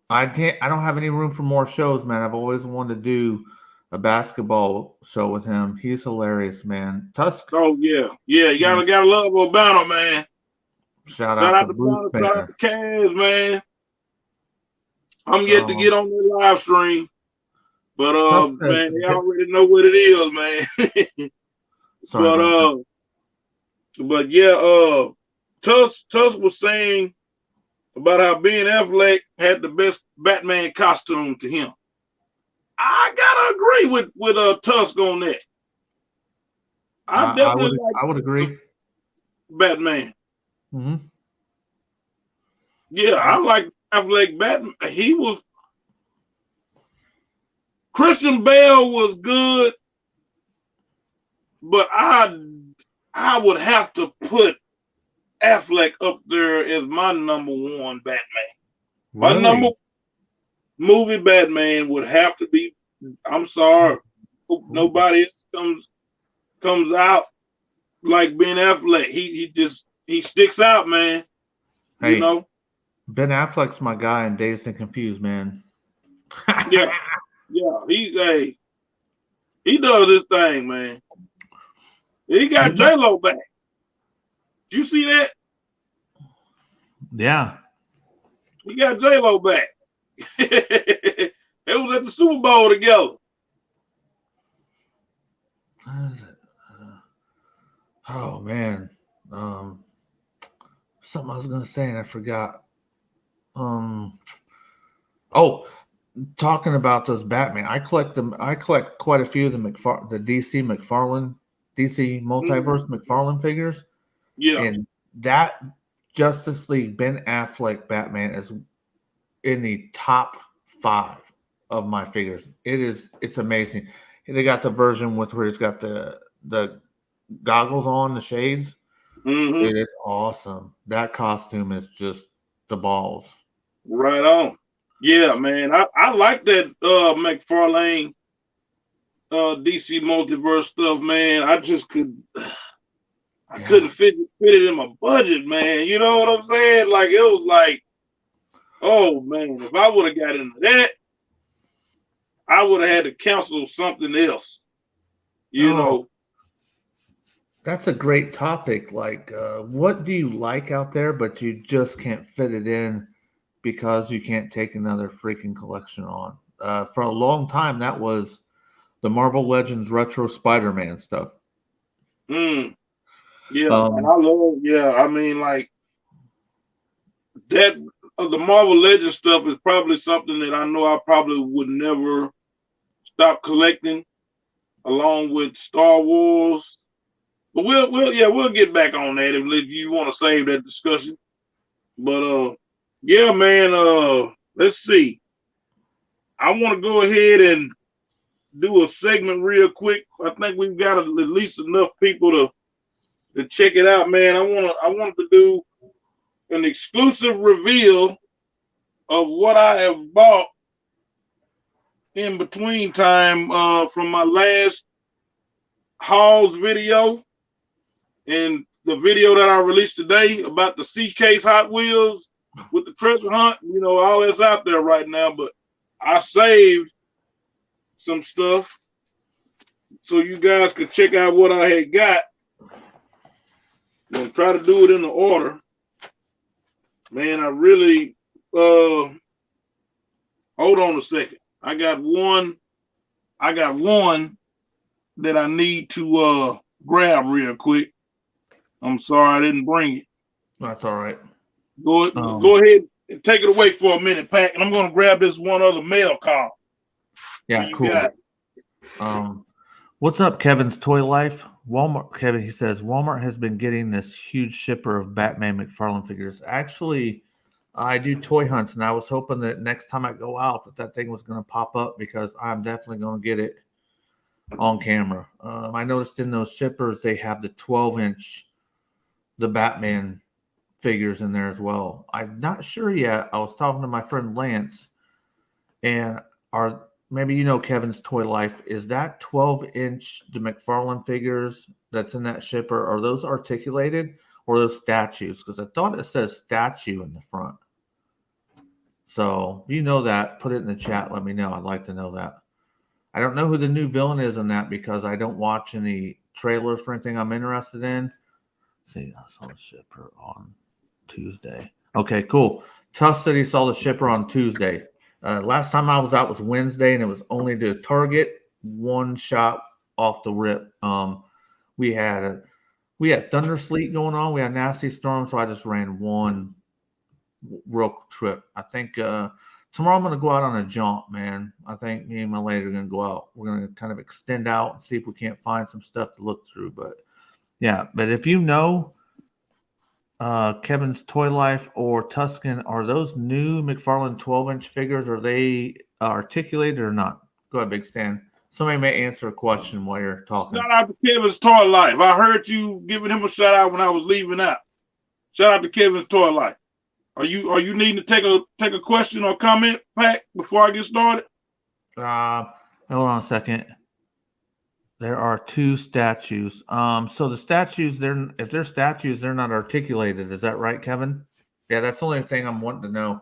I don't have any room for more shows, man. I've always wanted to do a basketball show with him. He's hilarious, man. Tusk. Oh yeah. You gotta love Albano, man. Shout out to Albano, shout out to Kaz, man. I'm yet to get on the live stream. But man, they already know what it is, man. Sorry, but yeah, Tusk was saying about how Ben Affleck had the best Batman costume to him. I gotta agree with Tusk on that. I would agree. Batman. Mm-hmm. Yeah, I like Affleck Batman. He was Christian Bale was good, but I would have to put Affleck up there as my number one Batman. My number movie Batman would have to be. I'm sorry, nobody else comes out like Ben Affleck. He sticks out, man. Hey, you know, Ben Affleck's my guy in Dazed and Confused, man. Yeah, he does this thing, man. He got J-Lo back. Did you see that? Yeah. He got J-Lo back. They was at the Super Bowl together. What is it? Oh man. Something I was gonna say and I forgot. Talking about those Batman, I collect them. I collect quite a few of the DC Multiverse McFarlane figures. Yeah, and that Justice League Ben Affleck Batman is in the top 5 of my figures. It's amazing. They got the version with where he's got the goggles on, the shades. Mm-hmm. It is awesome. That costume is just the balls. Right on. Yeah, man. I like that McFarlane DC Multiverse stuff, man. I just couldn't fit it in my budget, man. You know what I'm saying? Like it was like, oh man, if I would have got into that, I would have had to cancel something else. You know. That's a great topic. Like, what do you like out there, but you just can't fit it in because you can't take another freaking collection on? For a long time, that was the Marvel Legends retro Spider-Man stuff. Yeah, and I love. Yeah, I mean, like that. The Marvel Legends stuff is probably something that I know I probably would never stop collecting, along with Star Wars. But we'll get back on that if you want to save that discussion. But yeah, man. Let's see. I want to go ahead and do a segment real quick. I think we've got at least enough people to check it out, man. I want to do an exclusive reveal of what I have bought in between time from my last hauls video and the video that I released today about the C-Case Hot Wheels with the treasure hunt. You know, all that's out there right now, but I saved some stuff so you guys could check out what I had got and try to do it in the order. Man, I really hold on a second. I got one that I need to grab real quick. I'm sorry I didn't bring it. That's all right. Go ahead and take it away for a minute, Pack, and I'm going to grab this one other mail call. Yeah, cool. What's up, Kevin's Toy Life? Walmart, Kevin, he says, Walmart has been getting this huge shipper of Batman McFarlane figures. Actually, I do toy hunts, and I was hoping that next time I go out that thing was going to pop up because I'm definitely going to get it on camera. I noticed in those shippers they have the 12-inch the Batman figures in there as well. I'm not sure yet. I was talking to my friend Lance, and maybe you know Kevin's Toy Life. Is that 12-inch the McFarlane figures that's in that shipper? Are those articulated or those statues? Because I thought it says statue in the front. So you know that. Put it in the chat. Let me know. I'd like to know that. I don't know who the new villain is in that because I don't watch any trailers for anything I'm interested in. Let's see, I saw the shipper on Tuesday. Okay, cool. Tuff said he saw the shipper on Tuesday. Last time I was out was Wednesday, and it was only to target one shot off the rip. We had thunder sleet going on. We had nasty storm, so I just ran one real trip. I think tomorrow I'm going to go out on a jaunt, man. I think me and my lady are going to go out. We're going to kind of extend out and see if we can't find some stuff to look through. But yeah, but if you know Kevin's Toy Life or Tuscan, are those new McFarlane 12-inch figures? Are they articulated or not? Go ahead, Big Stan. Somebody may answer a question while you're talking. Shout out to Kevin's Toy Life. I heard you giving him a shout out when I was leaving out. Shout out to Kevin's Toy Life. Are you needing to take a question or comment, Pat, before I get started? Hold on a second. There are two statues. So the statues, if they're statues, they're not articulated. Is that right, Kevin? Yeah, that's the only thing I'm wanting to know.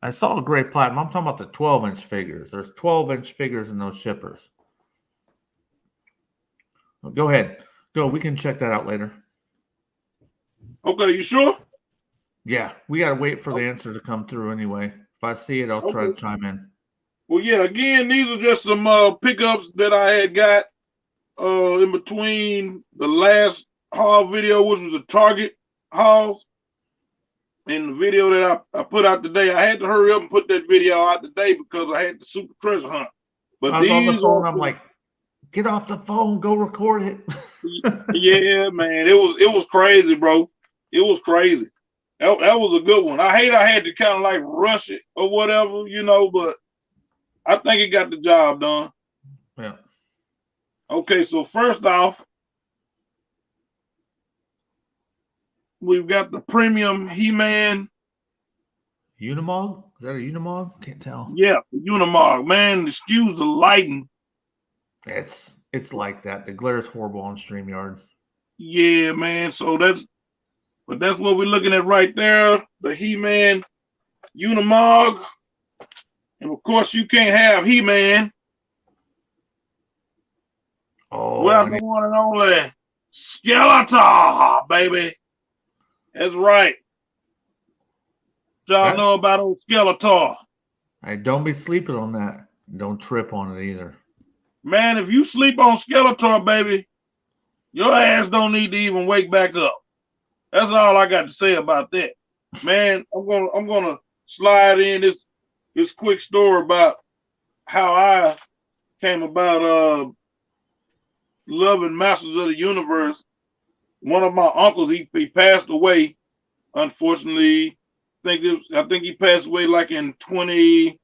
I saw a gray platinum. I'm talking about the 12-inch figures. There's 12-inch figures in those shippers. Go ahead. Go. We can check that out later. Okay, you sure? Yeah, we got to wait for the answer to come through anyway. If I see it, I'll try to chime in. Well, yeah, again, these are just some pickups that I had got in between the last haul video, which was the Target hauls, and the video that I put out today. I had to hurry up and put that video out today because I had the super treasure hunt. But I was on the phone. I'm like, get off the phone, go record it. Yeah, man, it was crazy, bro. It was crazy. That was a good one. I had to kind of like rush it or whatever, but I think it got the job done. Yeah. Okay, so first off, we've got the premium He-Man. Unimog? Is that a Unimog? Can't tell. Yeah, Unimog. Man, excuse the lighting. It's like that. The glare is horrible on StreamYard. Yeah, man. So that's what we're looking at right there. The He-Man Unimog. And of course, you can't have He-Man without the one and only Skeletor, baby. That's right. Y'all know about old Skeletor. Hey, don't be sleeping on that. Don't trip on it either. Man, if you sleep on Skeletor, baby, your ass don't need to even wake back up. That's all I got to say about that. Man, I'm gonna slide in this quick story about how I came about loving Masters of the Universe. One of my uncles, he passed away. Unfortunately, I think he passed away like in 2007.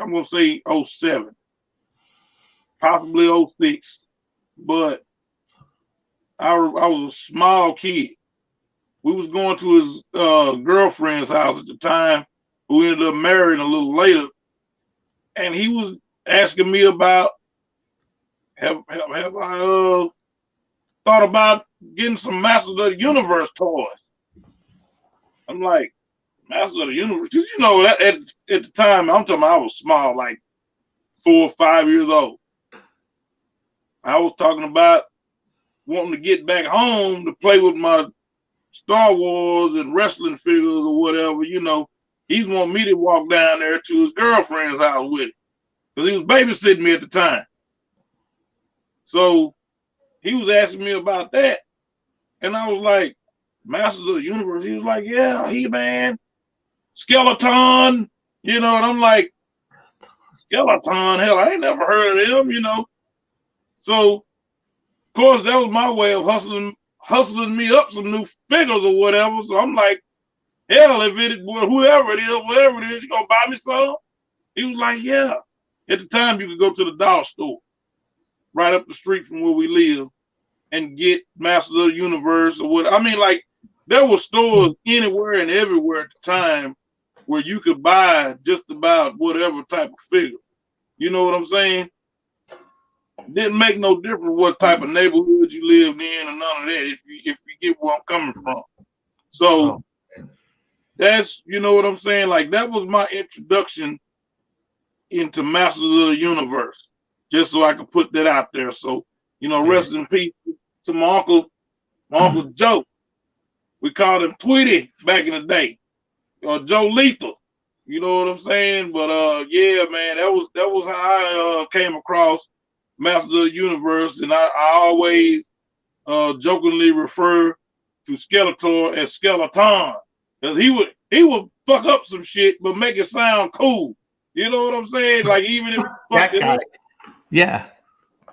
I'm gonna say 07, possibly 06. But I was a small kid. We was going to his girlfriend's house at the time, who ended up marrying a little later, and he was asking me about have I thought about getting some Masters of the Universe toys. I'm like, Masters of the Universe, because that at the time I'm talking about I was small, like 4 or 5 years old. I was talking about wanting to get back home to play with my Star Wars and wrestling figures or whatever, He's wanting me to walk down there to his girlfriend's house with him because he was babysitting me at the time. So he was asking me about that, and I was like, Masters of the Universe. He was like, yeah, He-Man, Skeleton, and I'm like, Skeleton, hell, I ain't never heard of him, So, of course, that was my way of hustling me up some new figures or whatever. So I'm like, hell, whoever it is, whatever it is, you gonna buy me some? He was like, yeah. At the time, you could go to the dollar store right up the street from where we live and get Masters of the Universe or what. I mean, like, there were stores anywhere and everywhere at the time where you could buy just about whatever type of figure. You know what I'm saying? Didn't make no difference what type of neighborhood you lived in or none of that. If you get where I'm coming from, so that's what I'm saying. Like that was my introduction into Masters of the Universe, just so I could put that out there. So rest in peace to my uncle Joe. We called him Tweety back in the day, or Joe Lethal. You know what I'm saying? But yeah, man, that was how I came across Masters of the Universe, and I always jokingly refer to Skeletor as Skeleton, because he would fuck up some shit but make it sound cool. You know what I'm saying? Like even if that guy. Up, yeah,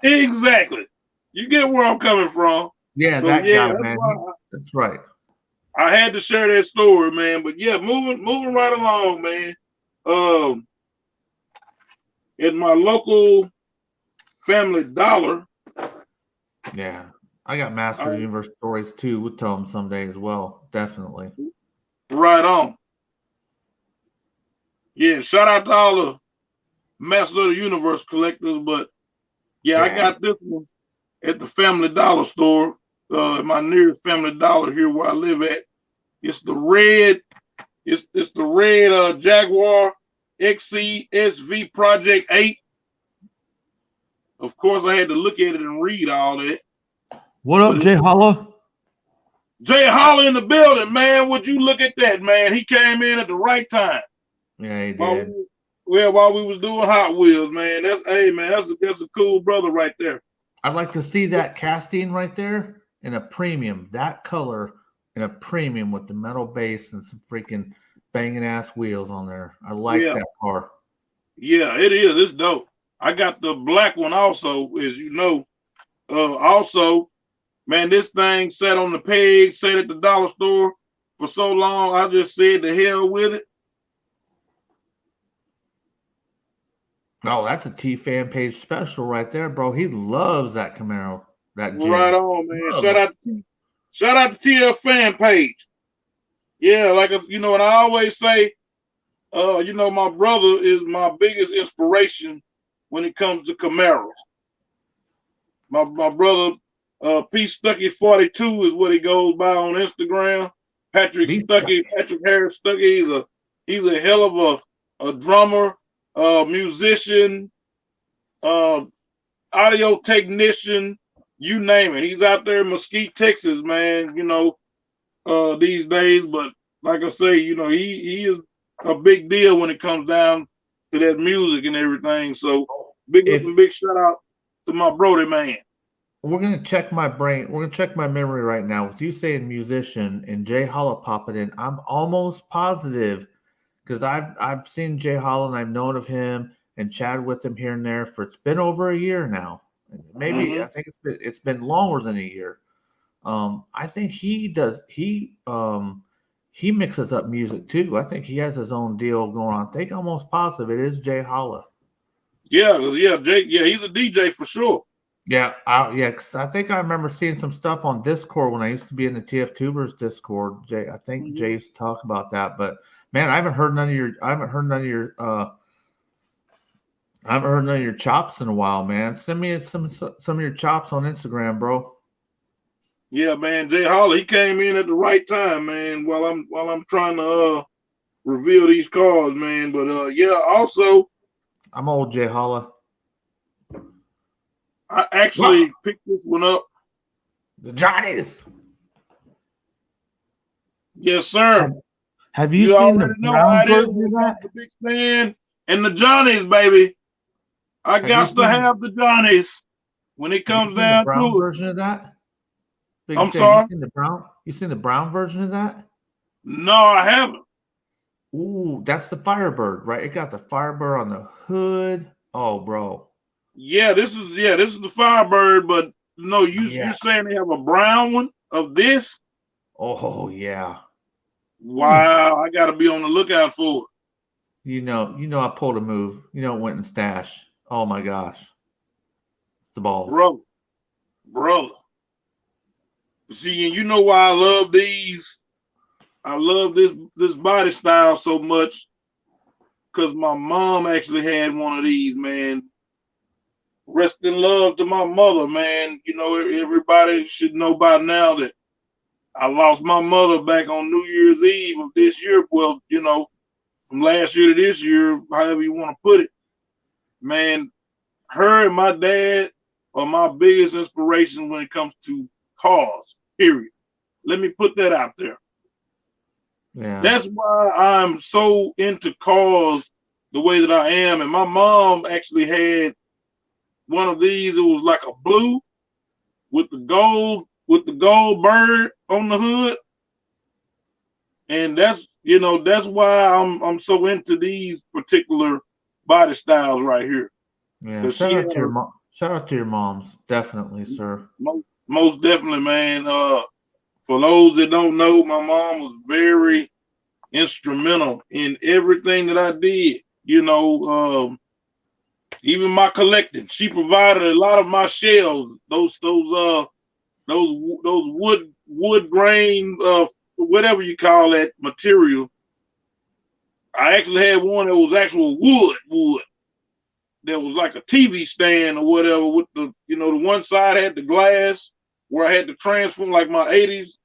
exactly. You get where I'm coming from. Yeah, so, that guy, man. That's right. I had to share that story, man. But yeah, moving right along, man. At my local Family Dollar. Yeah, I got Master Universe stories too. We'll tell them someday as well. Definitely. Right on. Yeah, shout out to all the Master of the Universe collectors. But yeah, I got this one at the Family Dollar store. My nearest Family Dollar here where I live at. It's the red. It's the red Jaguar XC-SV Project 8. Of course, I had to look at it and read all that. What up, Jay Holla? Jay Holla in the building, man. Would you look at that, man? He came in at the right time. Yeah, he did. While we was doing Hot Wheels, man. That's a cool brother right there. I'd like to see that casting right there in a premium, that color in a premium with the metal base and some freaking banging ass wheels on there. I like that car. Yeah, it is. It's dope. I got the black one also, as you know. Also, man, this thing sat on the peg, sat at the dollar store for so long. I just said the hell with it. Oh, that's a T-Fan page special right there, bro. He loves that Camaro. That Jim. Right on, man. Shout out to TF fan page. Yeah, like and I always say, my brother is my biggest inspiration when it comes to Camaros. My brother, P Stuckey 42 is what he goes by on Instagram. Patrick Harris Stuckey. He's a hell of a drummer, musician, audio technician, you name it. He's out there in Mesquite, Texas, man, these days. But like I say, he is a big deal when it comes down to that music and everything. So big shout out to my Brody, man. We're gonna check my brain. We're gonna check my memory right now. With you saying musician and Jay Holla popping in, I'm almost positive because I've seen Jay Holla and I've known of him and chatted with him here and there for it's been over a year now. Maybe I think it's been longer than a year. I think he mixes up music too. I think he has his own deal going on. I think I'm almost positive it is Jay Holla. Yeah, Jay. Yeah, he's a DJ for sure. Yeah, because I think I remember seeing some stuff on Discord when I used to be in the TF Tubers Discord. Jay, I think Jay used to talk about that. But man, I haven't heard none of your chops in a while, man. Send me some of your chops on Instagram, bro. Yeah, man, Jay Holla, he came in at the right time, man. While I'm trying to reveal these cards, man. But yeah, also, I'm old Jay Holla. I actually picked this one up. The Johnnies. Yes, sir. Have you seen the brown version of that? The big stand and the Johnnies, baby. I got to have the Johnnies when it comes down to the brown version of that. I'm sorry. You seen the brown version of that? No, I haven't. Ooh, that's the Firebird, right? It got the Firebird on the hood. Oh, bro. Yeah, this is the Firebird, but no, you're saying they have a brown one of this? Oh yeah. Wow, I gotta be on the lookout for it. You know, I pulled a move. It went in stash. Oh my gosh. It's the balls. Brother. See, and you know why I love these? I love this body style so much because my mom actually had one of these, man. rest in love to my mother, man. You know, everybody should know by now that I lost my mother back on New Year's Eve of this year. Well, you know, from last year to this year, however you want to put it, man. Her and my dad are my biggest inspiration when it comes to cars. Period. Let me put that out there. Yeah. That's why I'm so into cars the way that I am. And my mom actually had one of these. It was like a blue with the gold bird on the hood. And that's, you know, that's why I'm so into these particular body styles right here. Yeah, shout out to your mom. Shout out to your moms, definitely, sir. Most definitely, man. For those that don't know, my mom was very instrumental in everything that I did. You know, even my collecting. She provided a lot of my shells. Those wood grain, whatever you call that material. I actually had one that was actual wood. That was like a TV stand or whatever with the, you know, the one side had the glass where I had to transform like my 80s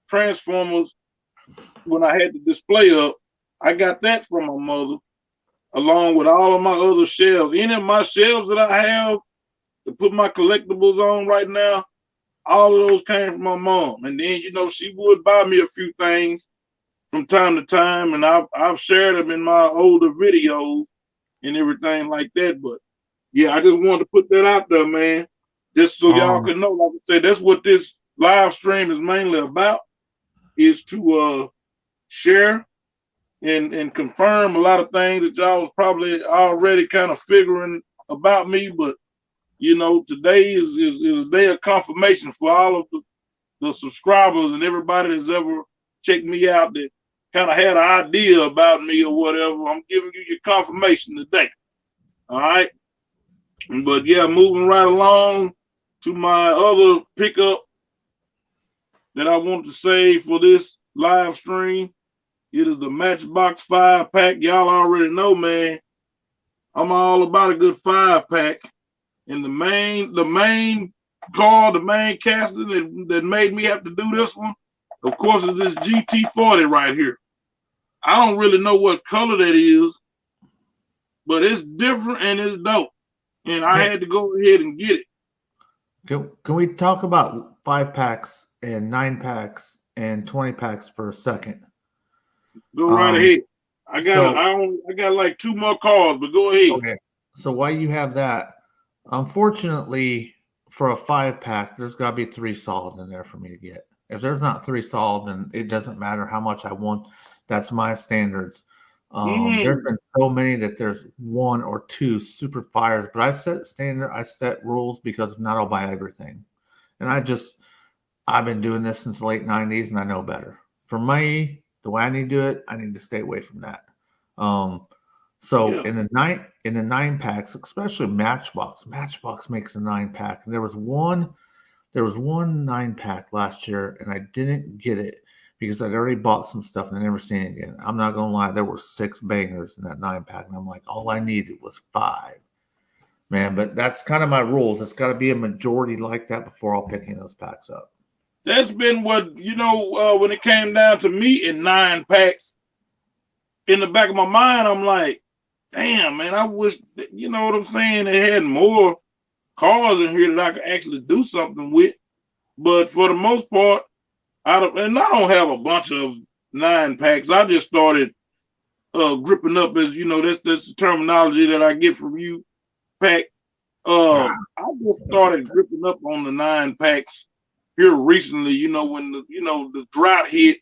Transformers when I had the display up. I got that from my mother along with all of my other shelves. Any of my shelves that I have to put my collectibles on right now, all of those came from my mom. And then, you know, she would buy me a few things from time to time, and I've shared them in my older videos and everything like that. But yeah, I just wanted to put that out there, man, just so y'all can know. Like I said, that's what this live stream is mainly about, is to share and confirm a lot of things that y'all was probably already kind of figuring about me. But you know, today is a day of confirmation for all of the subscribers and everybody that's ever checked me out that kind of had an idea about me or whatever. I'm giving you your confirmation today. All right. But yeah, moving right along to my other pickup that I want to say for this live stream. It is the Matchbox 5-pack. Y'all already know, man. I'm all about a good 5-pack. And the main car, the main caster that made me have to do this one, of course, is this GT40 right here. I don't really know what color that is, but it's different and it's dope. And I had to go ahead and get it. Can we talk about 5-packs and 9-packs and 20-packs for a second? Go right ahead. I got like 2 more cars, but go ahead. Okay. So while you have that, unfortunately, for a 5-pack, there's got to be 3 solid in there for me to get. If there's not 3 solid, then it doesn't matter how much I want. That's my standards. There's been so many that there's 1 or 2 super fires, but I set rules because if not, I'll buy everything. And I've been doing this since the late 90s and I know better. For me, the way I need to do it, I need to stay away from that. In the 9-packs, especially Matchbox makes a 9-pack. And there was one 9-pack last year and I didn't get it because I'd already bought some stuff and I never seen it again. I'm not gonna lie, there were 6 bangers in that 9-pack, and I'm like, all I needed was 5. Man, but that's kind of my rules. It's got to be a majority like that before I'll pick any of those packs up. That's been what, you know, when it came down to me in 9-packs, in the back of my mind, I'm like, damn, man, I wish, you know what I'm saying, they had more cars in here that I could actually do something with. But for the most part, and I don't have a bunch of 9-packs. I just started gripping up, as you know, that's the terminology that I get from you, Pack. I just started gripping up on the 9-packs here recently. You know, when the drought hit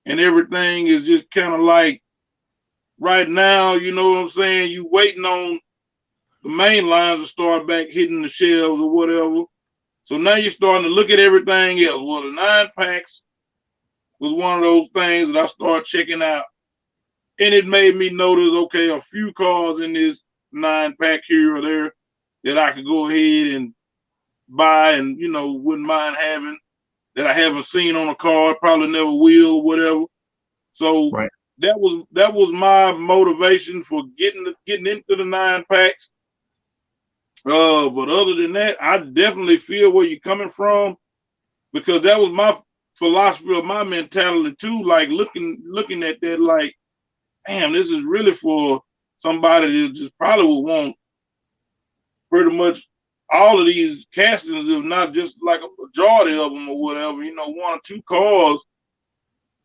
and everything is just kind of like right now. You know what I'm saying? You waiting on the main lines to start back hitting the shelves or whatever. So now you're starting to look at everything else. Well, the 9-packs was one of those things that I started checking out. And it made me notice, okay, a few cars in this 9-pack here or there that I could go ahead and buy and, you know, wouldn't mind having, that I haven't seen on a card, probably never will, whatever. So that was my motivation for getting into the 9-packs. But other than that, I definitely feel where you're coming from, because that was my philosophy of my mentality too. Like looking at that, like, damn, this is really for somebody that just probably would want pretty much all of these castings, if not just like a majority of them or whatever. You know, one or two cars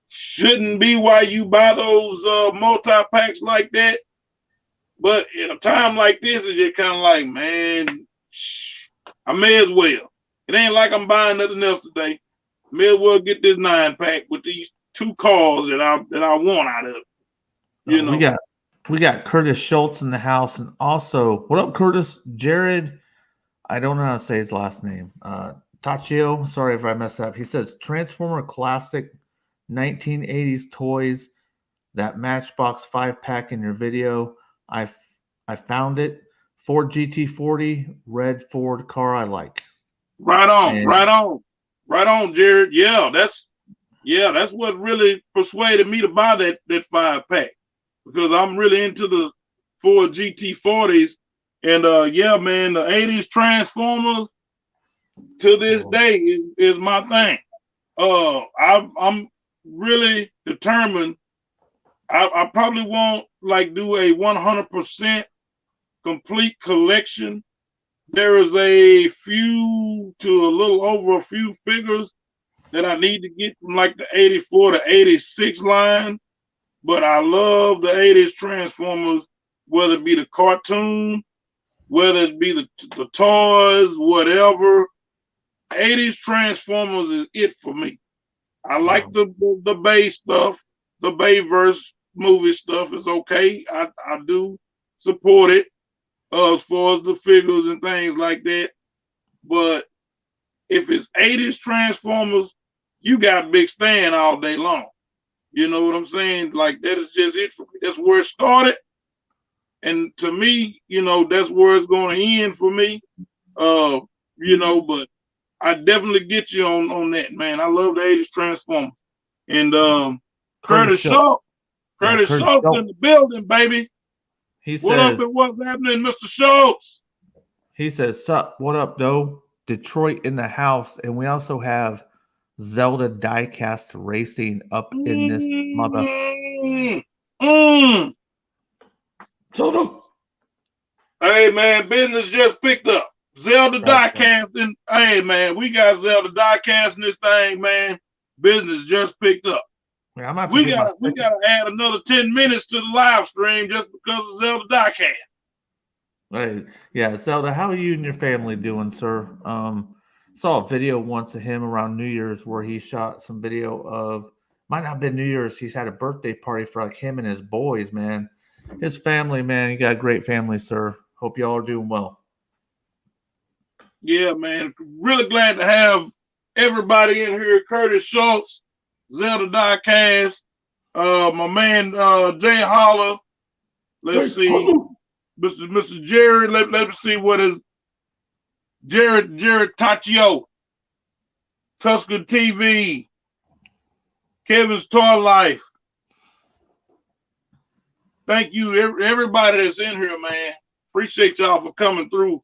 shouldn't be why you buy those multi-packs like that. But in a time like this, it's just kind of like, man, I may as well. It ain't like I'm buying nothing else today. May as well get this 9-pack with these two cars that I want out of it. You know. We got Curtis Schultz in the house, and also, what up, Curtis? Jared, I don't know how to say his last name. Tachio, sorry if I messed up. He says Transformer Classic 1980s toys, that Matchbox 5-pack in your video. I found it. Ford GT40, red Ford car I like. Right on, Jared. Yeah, that's what really persuaded me to buy that 5-pack, because I'm really into the Ford GT40s. And yeah, man, the 80s Transformers to this day is my thing. I'm really determined. I probably won't like do a 100% complete collection. There is a few to a little over a few figures that I need to get from like the 84 to 86 line. But I love the 80s Transformers, whether it be the cartoon, whether it be the toys, whatever. 80s Transformers is it for me. I like the Bay stuff. The Bayverse movie stuff is okay. I do support it as far as the figures and things like that. But if it's 80s Transformers, you got Big Stan all day long. You know what I'm saying? Like, that is just it for me. That's where it started. And to me, you know, that's where it's going to end for me. You know, but I definitely get you on that, man. I love the 80s Transformers. And Curtis Schultz. Curtis Schultz in the building, baby. He what says, up and what's happening, Mr. Schultz? He says, sup, what up, though? Detroit in the house. And we also have Zelda diecast racing up in this mother. Zelda. Hey, man, business just picked up. Zelda diecast. Hey, man, we got Zelda diecast in this thing, man. Business just picked up. Yeah, we got to add another 10 minutes to the live stream just because of Zelda diecast. Hey, yeah, Zelda, how are you and your family doing, sir? Saw a video once of him around New Year's where he shot some video of, might not have been New Year's, he's had a birthday party for like him and his boys, man. His family, man, you got a great family, sir. Hope y'all are doing well. Yeah, man. Really glad to have everybody in here. Curtis Schultz, Zelda diecast, my man Jay Holler. Let's see. Mr. Jared, let me see what is Jared Tachio, Tuscan TV, Kevin's Toy Life. Thank you, everybody that's in here, man. Appreciate y'all for coming through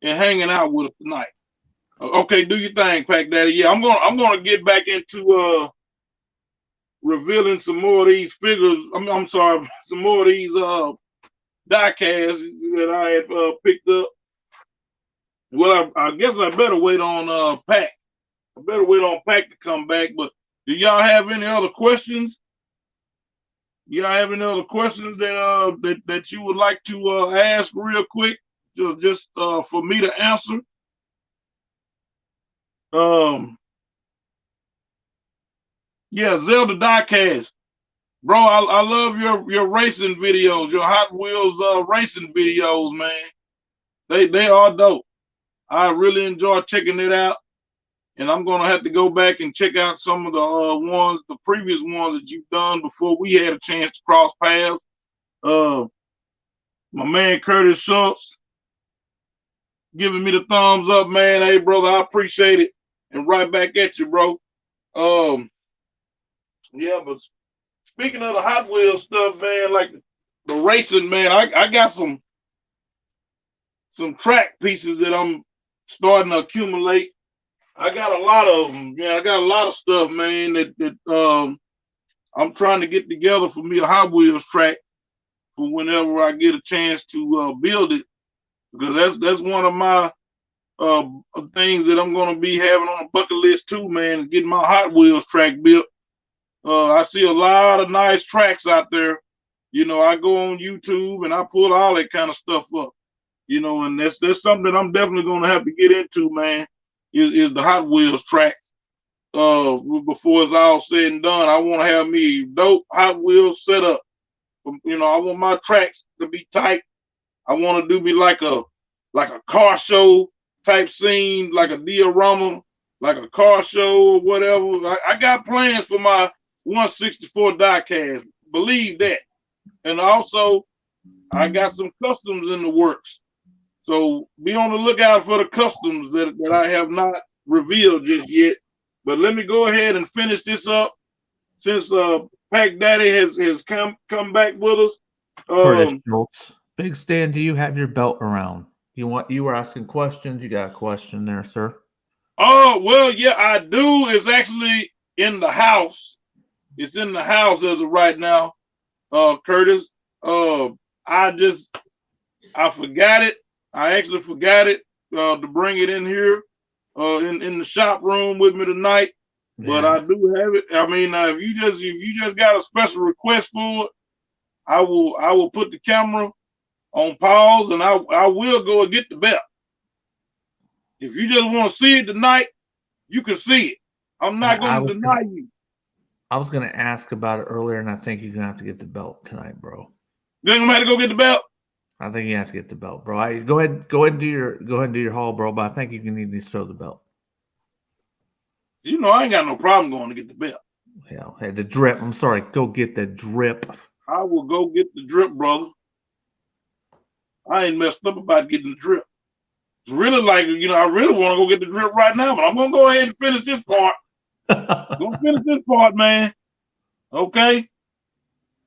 and hanging out with us tonight. Okay, do your thing, Pac Daddy. Yeah, I'm gonna get back into revealing some more of these figures. I'm sorry, some more of these diecasts that I had picked up. Well, I guess I better wait on Pac. I better wait on Pac to come back. But do y'all have any other questions? Y'all have any other questions that you would like to ask real quick, just for me to answer? Yeah, Zelda diecast. Bro, I love your racing videos, your Hot Wheels racing videos, man. They are dope. I really enjoy checking it out, and I'm gonna have to go back and check out some of the previous ones that you've done before we had a chance to cross paths. My man Curtis Schultz giving me the thumbs up, man. Hey, brother, I appreciate it, and right back at you, bro. Yeah, but speaking of the Hot Wheels stuff, man, like the racing, man, I got some some track pieces that I'm starting to accumulate. I got a lot of them. Yeah, I got a lot of stuff, man, that I'm trying to get together for me a Hot Wheels track for whenever I get a chance to build it, because that's one of my things that I'm gonna be having on a bucket list too, man. Getting my Hot Wheels track built. I see a lot of nice tracks out there. You know, I go on YouTube and I pull all that kind of stuff up. You know, and that's something that I'm definitely gonna have to get into, man. Is the Hot Wheels track. Before it's all said and done, I want to have me dope Hot Wheels set up. You know, I want my tracks to be tight. I want to do me like a car show type scene, like a diorama, like a car show or whatever. I got plans for my 164 diecast. Believe that. And also, I got some customs in the works. So be on the lookout for the customs that I have not revealed just yet. But let me go ahead and finish this up since Pack Daddy has come back with us. Curtis Schultz. Big Stan, do you have your belt around? You were asking questions. You got a question there, sir? Oh, well, yeah, I do. It's actually in the house. It's in the house as of right now, Curtis. I forgot it. I actually forgot it to bring it in here in the shop room with me tonight. Yeah. But I do have it. I mean, if you just got a special request for it, I will put the camera on pause and I will go and get the belt. If you just want to see it tonight, you can see it. I'm not going to deny you. I was going to ask about it earlier, and I think you're going to have to get the belt tonight, bro. You're going to have to go get the belt? I think you have to get the belt, bro. Go ahead and do your haul, bro. But I think you need to throw the belt. You know, I ain't got no problem going to get the belt. Hell, hey, the drip. I'm sorry. Go get the drip. I will go get the drip, brother. I ain't messed up about getting the drip. It's really like, you know, I really want to go get the drip right now, but I'm gonna go ahead and finish this part. Gonna finish this part, man. Okay.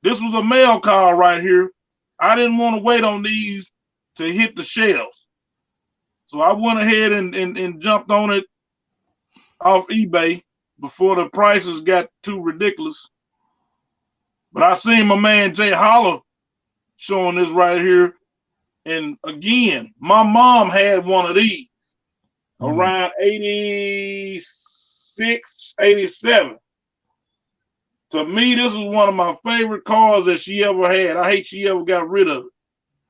This was a mail call right here. I didn't want to wait on these to hit the shelves. So I went ahead and jumped on it off eBay before the prices got too ridiculous. But I seen my man Jay Holler showing this right here. And again, my mom had one of these around 86, 87. To me, this is one of my favorite cars that she ever had. I hate she ever got rid of it.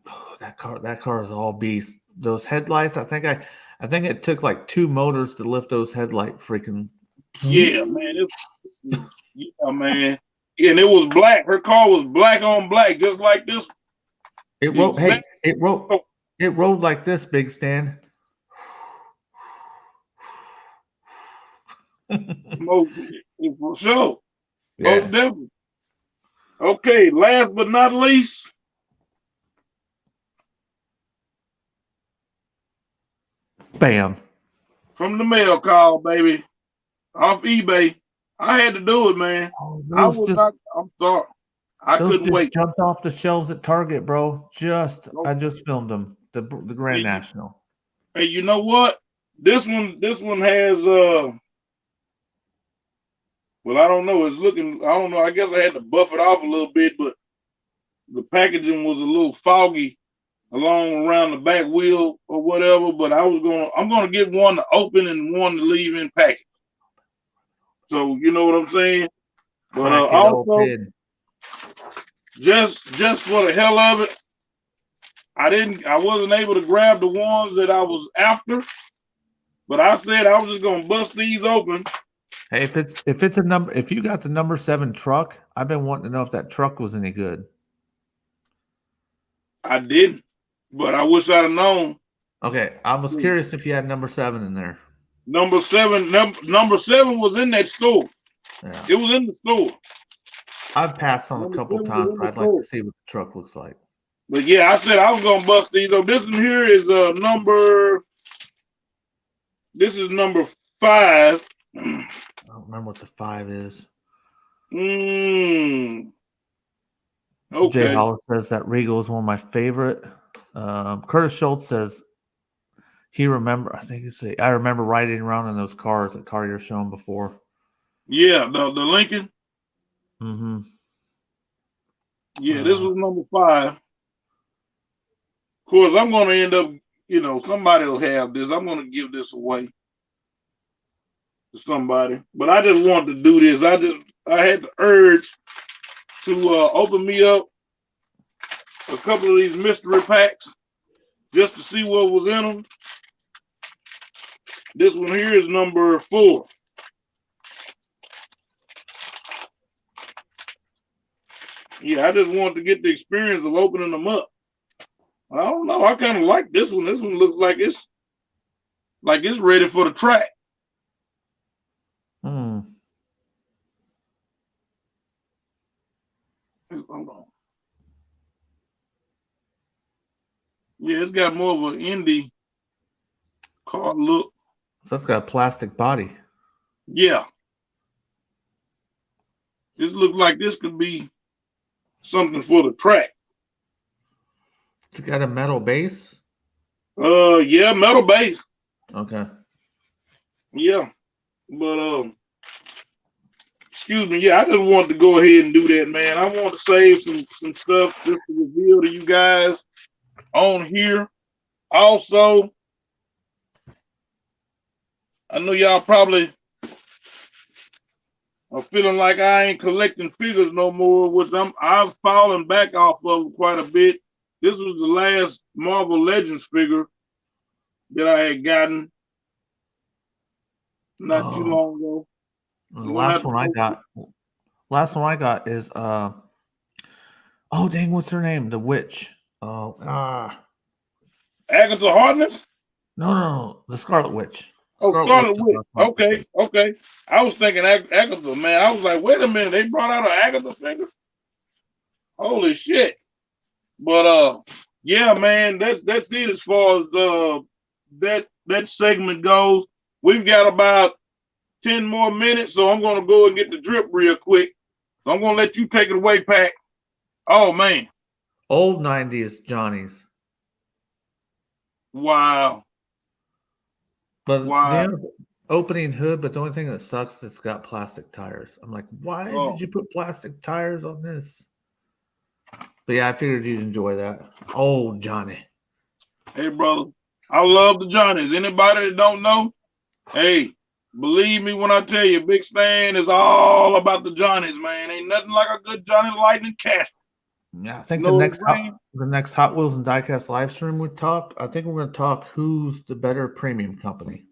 Oh, that car is all beast. Those headlights, I think it took like 2 motors to lift those headlight freaking. Yeah, man. Yeah, man. And it was black. Her car was black on black, just like this. It rolled like this, Big Stan. For sure. Yeah. Most definitely. Okay, last but not least. Bam. From the mail call, baby. Off eBay. I had to do it, man. I'm sorry. I couldn't wait. Jumped off the shelves at Target, bro. I just filmed them. The Grand National. Hey, you know what? This one has well, I don't know. It's looking, I don't know. I guess I had to buff it off a little bit, but the packaging was a little foggy along around the back wheel or whatever. But I'm gonna get one to open and one to leave in package. So you know what I'm saying? But also, just for the hell of it, I wasn't able to grab the ones that I was after. But I said I was just gonna bust these open. Hey, if you got the number 7 truck, I've been wanting to know if that truck was any good. I didn't, but I wish I'd have known. Okay, I was curious if you had number 7 in there. Number 7 was in that store. Yeah. It was in the store. I've passed on a couple times, but I'd like to see what the truck looks like. But yeah, I said I was gonna bust these up. This one here is number 5. I don't remember what the 5 is. Okay. Jay Holler says that Regal is one of my favorite. Curtis Schultz says I think I remember riding around in those cars that car you're showing before. Yeah, the Lincoln. Mm-hmm. Yeah, this was number 5. Of course, I'm going to end up, somebody will have this. I'm going to give this away to somebody. But I just wanted to do this. I had the urge to open me up a couple of these mystery packs just to see what was in them. This one here is number 4. Yeah, I just wanted to get the experience of opening them up. I don't know. I kind of like this one. This one looks like it's ready for the track. Hmm. Hold on. Yeah, it's got more of an indie car look. So it's got a plastic body. Yeah. This looks like this could be something for the track. It's got a metal base? Yeah, metal base. Okay. Yeah. But excuse me, yeah, I just wanted to go ahead and do that, man. I want to save some stuff just to reveal to you guys on here. Also, I know y'all probably are feeling like I ain't collecting figures no more, which I've fallen back off of quite a bit. This was the last Marvel Legends figure that I had gotten not too long ago. The last one I got is oh dang, what's her name? The witch. Agatha Harkness? No, the Scarlet Witch. Scarlet Witch. Okay. I was thinking Agatha, man. I was like, wait a minute, they brought out an Agatha figure? Holy shit. But yeah, man, that's it as far as that segment goes. We've got about 10 more minutes, so I'm gonna go and get the drip real quick. So I'm gonna let you take it away, Pat. Oh man. Old 90s Johnny's. Wow. But the opening hood, but the only thing that sucks, it's got plastic tires. I'm like, why did you put plastic tires on this? But yeah, I figured you'd enjoy that. Oh, Johnny. Hey, brother. I love the Johnnies. Anybody that don't know, hey, believe me when I tell you, Big Stan is all about the Johnnies, man. Ain't nothing like a good Johnny Lightning cast. Yeah, I think the next Hot Wheels and Diecast live stream we talk. I think we're going to talk who's the better premium company.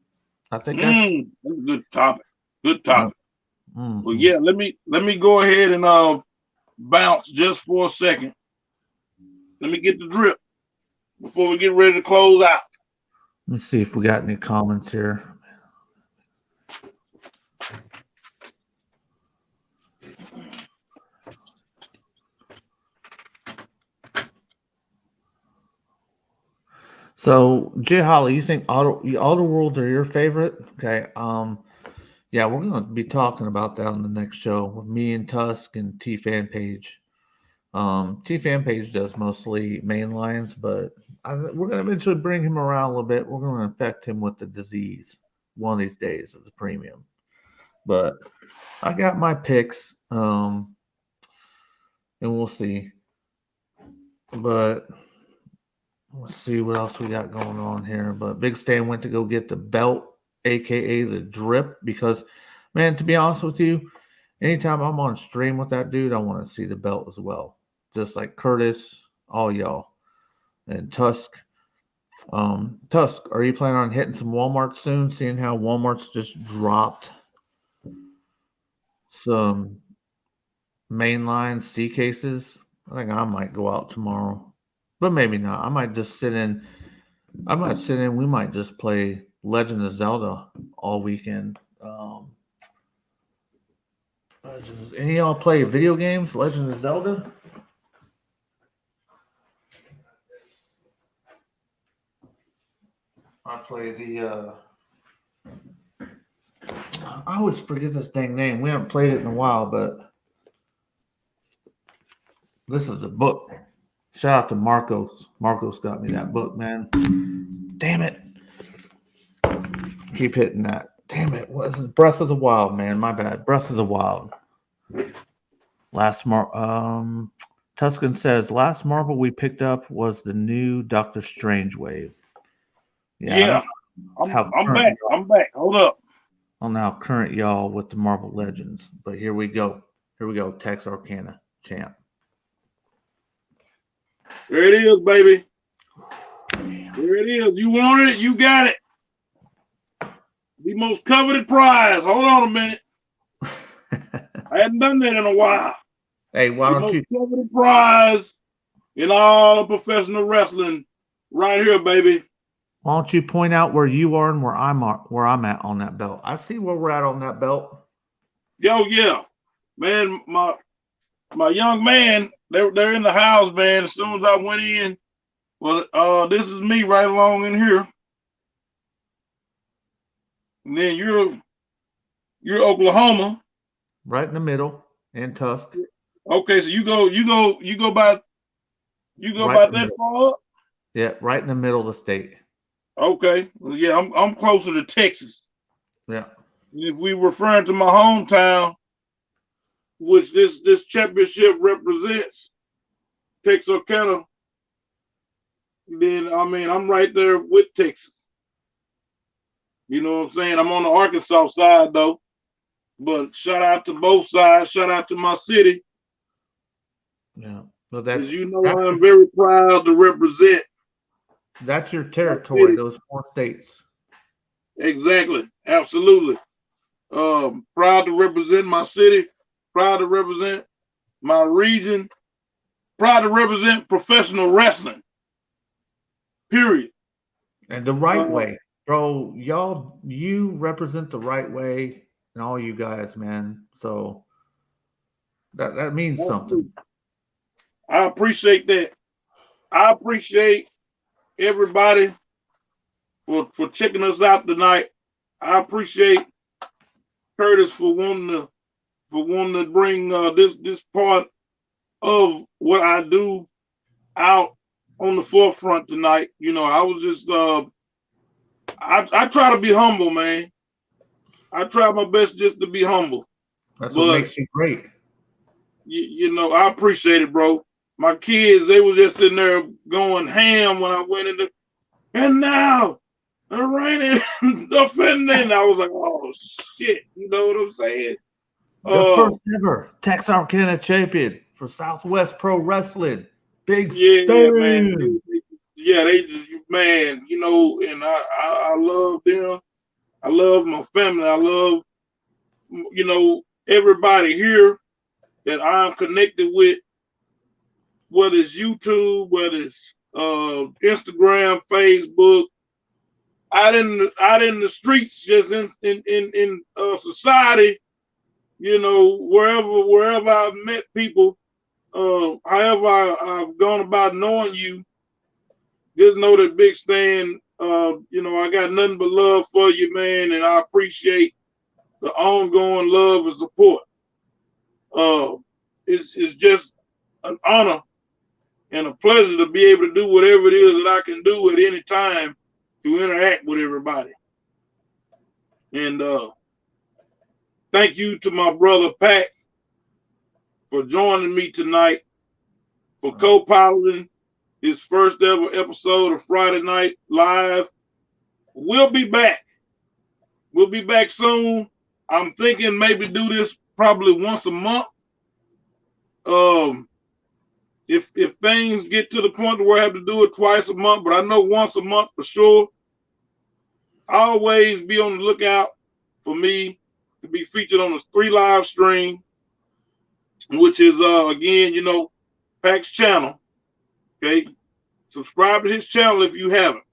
I think that's a good topic. Good topic. Well, yeah, let me go ahead and bounce just for a second. Let me get the drip before we get ready to close out. Let me see if we got any comments here. So, Jay Holly, you think Auto Worlds are your favorite? Okay. Yeah, we're going to be talking about that on the next show with me and Tusk and T Fan Page. T Fan Page does mostly main lines, but we're going to eventually bring him around a little bit. We're going to infect him with the disease one of these days of the premium. But I got my picks, and we'll see. But let's see what else we got going on here. But Big Stan went to go get the belt, aka the drip, because, man, to be honest with you, anytime I'm on stream with that dude, I want to see the belt as well. Just like Curtis, all y'all, and Tusk. Tusk, are you planning on hitting some Walmart soon? Seeing how Walmart's just dropped some mainline C cases. I think I might go out tomorrow, but maybe not. I might just sit in. We might just play Legend of Zelda all weekend. Any of y'all play video games? Legend of Zelda? I play the. I always forget this dang name. We haven't played it in a while, but this is the book. Shout out to Marcos. Marcos got me that book, man. Damn it. Keep hitting that. Damn it. What is it? Breath of the Wild, man. My bad. Breath of the Wild. Tuscan says, last Marvel we picked up was the new Doctor Strange wave. Yeah. I'm back. I'm back. Hold up. I don't know how current y'all with the Marvel Legends, but here we go. Here we go. Tex Arcana champ. There it is, baby. There it is. You wanted it, you got it. The most coveted prize. Hold on a minute. I hadn't done that in a while. Hey, why don't you coveted prize in all of professional wrestling right here, baby. Why don't you point out where you are and where I'm at on that belt? I see where we're at on that belt. Yo, yeah. Man, my young man, they're in the house, man. As soon as I went in, well, this is me right along in here. And then you're Oklahoma. Right in the middle, and Tusk. Okay, so you go about that far up? Yeah, right in the middle of the state. Okay. Well, yeah, I'm closer to Texas. Yeah. If we referring to my hometown, which this championship represents, Texarkana, then I mean I'm right there with Texas. You know what I'm saying? I'm on the Arkansas side though. But shout out to both sides. Shout out to my city. Yeah. Well, that's, you know, I'm very proud to represent. That's your territory, those 4 states. Exactly. Absolutely. Proud to represent my city. Proud to represent my region. Proud to represent professional wrestling. Period. And the right way. Bro, you represent the right way. And all you guys, man. So that means something. I appreciate that. I appreciate everybody for checking us out tonight. I appreciate Curtis for wanting to bring this part of what I do out on the forefront tonight. You know, I was just I try to be humble, man. I try my best just to be humble. That's what makes you great. You know, I appreciate it, bro. My kids, they were just sitting there going ham when I went in there. And now, they're raining, offending. I was like, oh, shit. You know what I'm saying? The first ever Texarkana champion for Southwest Pro Wrestling. Big stage. Man. Yeah, man, you know, and I love them. I love my family. I love, you know, everybody here that I'm connected with, whether it's YouTube, whether it's Instagram, Facebook, out in the streets, just in society, you know, wherever I've met people, however I've gone about knowing you, just know that Big Stan, you know, I got nothing but love for you, man, and I appreciate the ongoing love and support. It's just an honor and a pleasure to be able to do whatever it is that I can do at any time to interact with everybody. And thank you to my brother Pat for joining me tonight, for co-piloting his first ever episode of Friday Night Live. We'll be back. We'll be back soon. I'm thinking maybe do this probably once a month. If things get to the point where I have to do it twice a month, but I know once a month for sure. Always be on the lookout for me to be featured on the 3 live stream, which is again, you know, Pac's channel. Okay, subscribe to his channel if you haven't.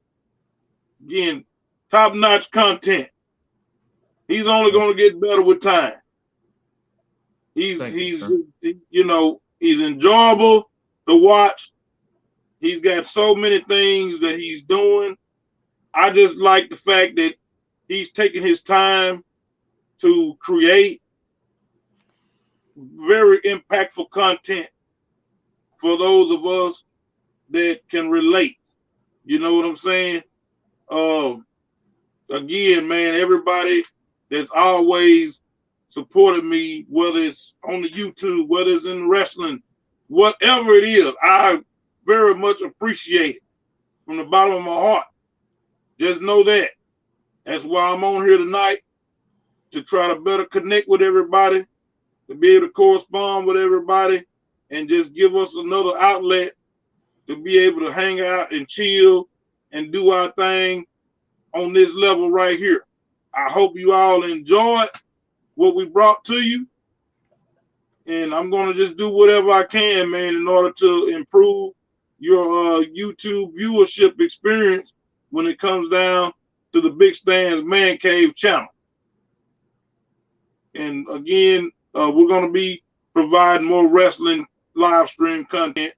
Again, top-notch content. He's only going to get better with time. He's you know, he's enjoyable to watch. He's got so many things that he's doing. I just like the fact that he's taking his time to create very impactful content for those of us that can relate. You know what I'm saying? again, man, everybody that's always supported me, whether it's on the YouTube, whether it's in wrestling, whatever it is, I very much appreciate it from the bottom of my heart. Just know that. That's why I'm on here tonight, to try to better connect with everybody, to be able to correspond with everybody, and just give us another outlet to be able to hang out and chill and do our thing on this level right here. I hope you all enjoyed what we brought to you. And I'm going to just do whatever I can, man, in order to improve your YouTube viewership experience when it comes down to the Big Stan's Man Cave channel. And again, we're going to be providing more wrestling live stream content.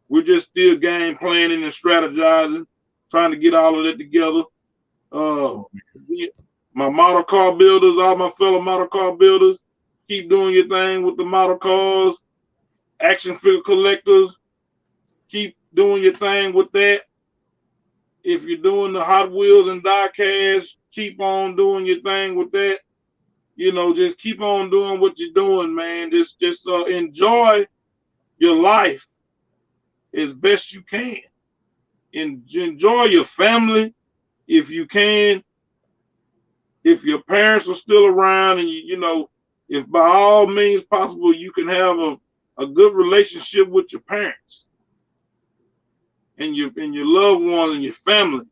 We're just still game planning and strategizing, trying to get all of that together. My model car builders, all my fellow model car builders, keep doing your thing with the model cars. Action figure collectors, keep doing your thing with that. If you're doing the Hot Wheels and die cast, keep on doing your thing with that. You know, just keep on doing what you're doing, man. Just enjoy your life as best you can. And enjoy your family if you can. If your parents are still around, and you know, if by all means possible you can have a good relationship with your parents and your loved ones and your family,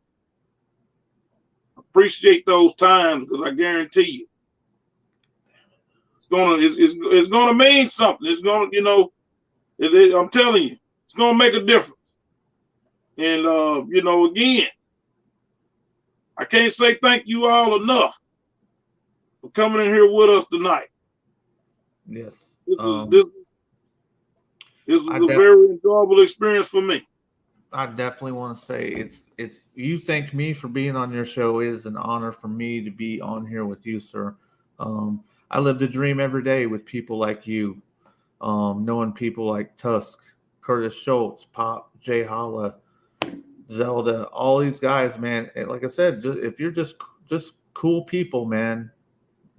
appreciate those times, because I guarantee you it's gonna mean something. It's gonna, you know, I'm telling you, it's gonna make a difference. And you know, again, I can't say thank you all enough for coming in here with us tonight. Yes. This was a very enjoyable experience for me. I definitely want to say it's you thank me for being on your show. It is an honor for me to be on here with you, sir. I live the dream every day with people like you, knowing people like Tusk, Curtis Schultz, Pop, Jay Holla, Zelda, all these guys, man. And like I said, if you're just cool people, man,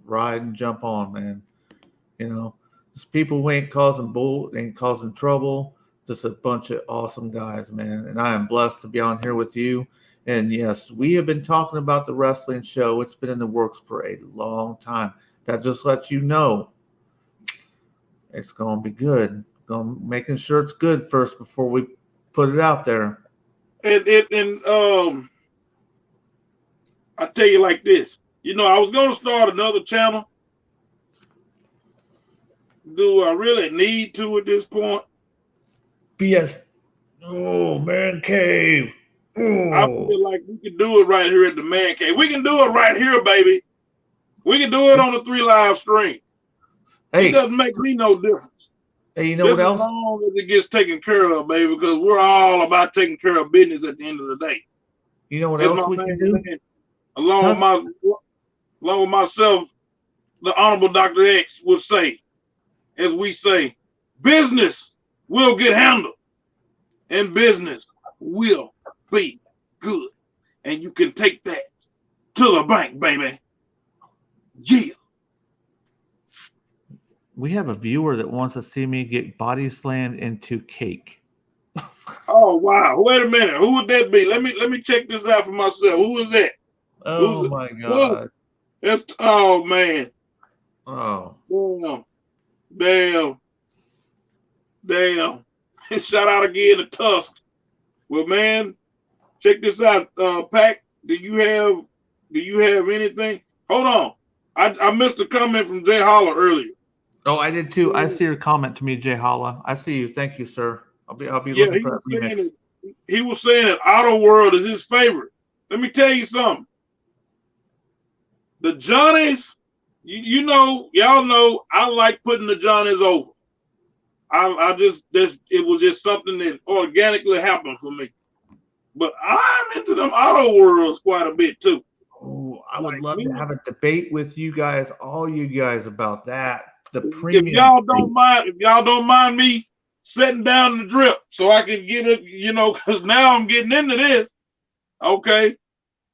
ride and jump on, man. You know, just people who ain't causing trouble. Just a bunch of awesome guys, man. And I am blessed to be on here with you. And yes, we have been talking about the wrestling show. It's been in the works for a long time. That just lets you know it's going to be good. Making sure it's good first before we put it out there. And I tell you like this. You know, I was going to start another channel. Do I really need to at this point? BS. Oh, Man Cave. Oh. I feel like we can do it right here at the Man Cave. We can do it right here, baby. We can do it on the 3 Live stream. It doesn't make me no difference. Hey, you know what else? As long as it gets taken care of, baby, because we're all about taking care of business at the end of the day. You know what else we can do? Along with myself, the Honorable Dr. X would say, as we say, business will get handled and business will be good. And you can take that to the bank, baby. Yeah. We have a viewer that wants to see me get body slammed into cake. Oh wow! Wait a minute. Who would that be? Let me check this out for myself. Who is that? Oh my God! Man. Oh. Damn. Shout out again to Tusk. Well, man, check this out. Pac, do you have anything? Hold on. I missed a comment from Jay Holler earlier. Oh, I did too. I see your comment to me, Jay Holla. I see you. Thank you, sir. I'll be looking for that remix. He was saying that Auto World is his favorite. Let me tell you something. The Johnnies, you know, y'all know I like putting the Johnnies over. It was just something that organically happened for me. But I'm into them Auto Worlds quite a bit too. Oh, I would love to have a debate with you guys, all you guys, about that. The premium. If y'all don't mind me setting down the drip so I can get it, you know, because now I'm getting into this. Okay.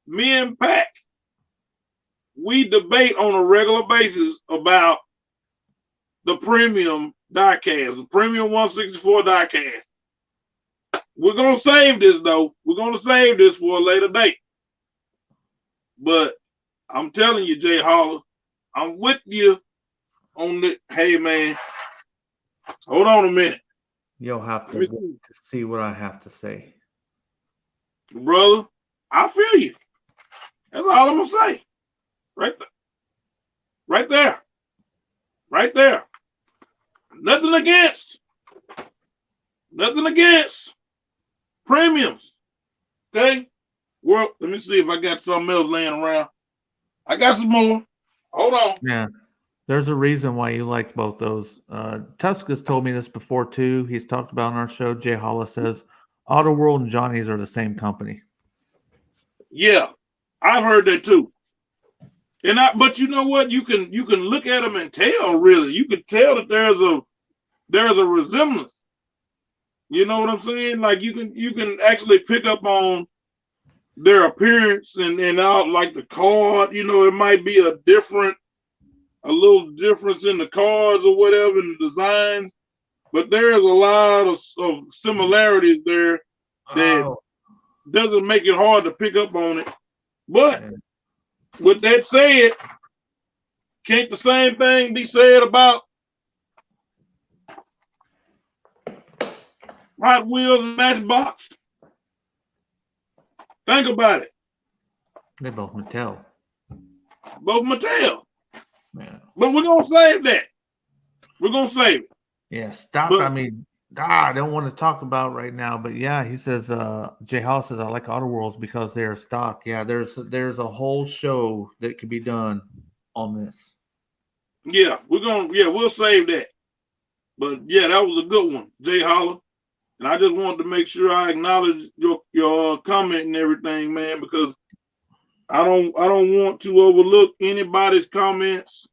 Me and Pac we debate on a regular basis about the premium diecast, the premium 164 diecast. We're gonna save this though. We're gonna save this for a later date. But I'm telling you, Jay Holler, I'm with you on the. Hey man, hold on a minute. You'll have to see what I have to say, brother. I feel you. That's all I'm gonna say. Right there. Right there. Right there. Nothing against. Nothing against premiums. Okay. Well, let me see if I got something else laying around. I got some more. Hold on. Yeah. There's a reason why you like both those. Tuska's told me this before too. He's talked about on our show. Jay Hollis says Auto World and Johnny's are the same company. Yeah, I've heard that too. But you know what? You can look at them and tell. Really, you can tell that there's a resemblance. You know what I'm saying? Like you can actually pick up on their appearance and out like the card. You know, it might be a little difference in the cards or whatever in the designs, but there is a lot of similarities there that doesn't make it hard to pick up on it. But with that said, can't the same thing be said about Hot Wheels and Matchbox? Think about it. They're both Mattel. Both Mattel. Yeah. But we're gonna save that. We're gonna save it. Yeah, stop. But, I mean, I don't want to talk about right now, but yeah, he says Jay Hall says I like Auto Worlds because they're stock. Yeah, there's a whole show that could be done on this. Yeah, we'll save that. But yeah, that was a good one, Jay Holler. And I just wanted to make sure I acknowledge your comment and everything, man, because I don't want to overlook anybody's comments,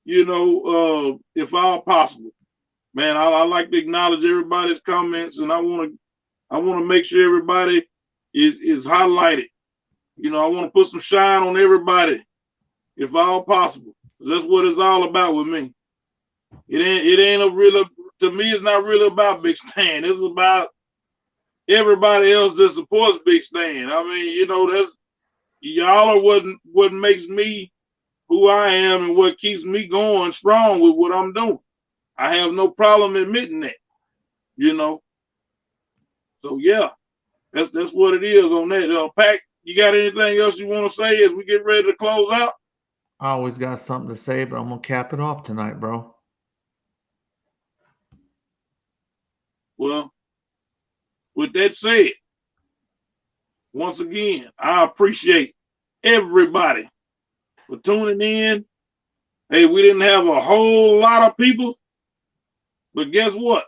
you know, if all possible. Man, I like to acknowledge everybody's comments, and I want to make sure everybody is highlighted. You know, I want to put some shine on everybody, if all possible. That's what it's all about with me. It ain't to me, it's not really about Big Stan. It's about everybody else that supports Big Stan. I mean, you know, y'all are what makes me who I am and what keeps me going strong with what I'm doing. I have no problem admitting that, you know. So yeah, that's what it is on that. Pac, you got anything else you want to say as we get ready to close out? I always got something to say, but I'm gonna cap it off tonight, bro. Well, with that said, once again, I appreciate everybody for tuning in. Hey, we didn't have a whole lot of people, but guess what?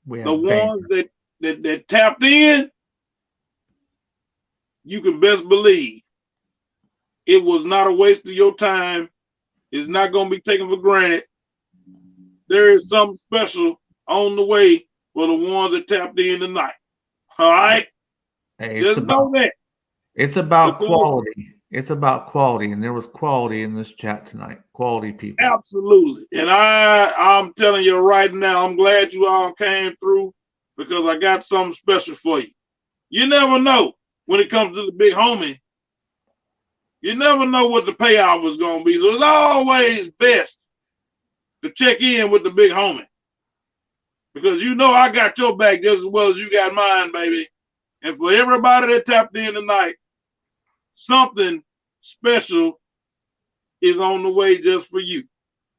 The ones that tapped in, you can best believe it was not a waste of your time. It's not going to be taken for granted. There is something special on the way for the ones that tapped in tonight. All right? Hey, just know that. It's about quality. It's about quality, and there was quality in this chat tonight. Quality people. Absolutely. And I'm telling you right now, I'm glad you all came through because I got something special for you. You never know when it comes to the big homie. You never know what the payoff is going to be. So it's always best to check in with the big homie. Because you know I got your back just as well as you got mine, baby. And for everybody that tapped in tonight, something special is on the way just for you.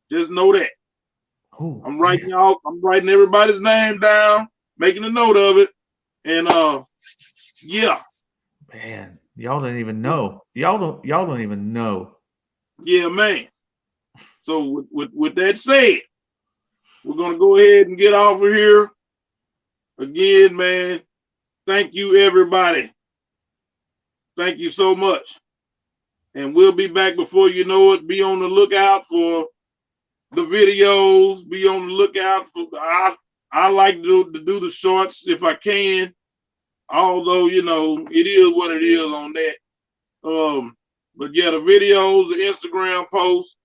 Just know that. Ooh, I'm writing everybody's name down, making a note of it. And yeah. Man, y'all don't even know. Y'all don't even know. Yeah, man. So with that said, we're gonna go ahead and get off of here. Again, man, thank you everybody. Thank you so much. And we'll be back before you know it. Be on the lookout for the videos. Be on the lookout for I like to do the shorts if I can. Although, you know, it is what it is on that. But yeah, the videos, the Instagram posts,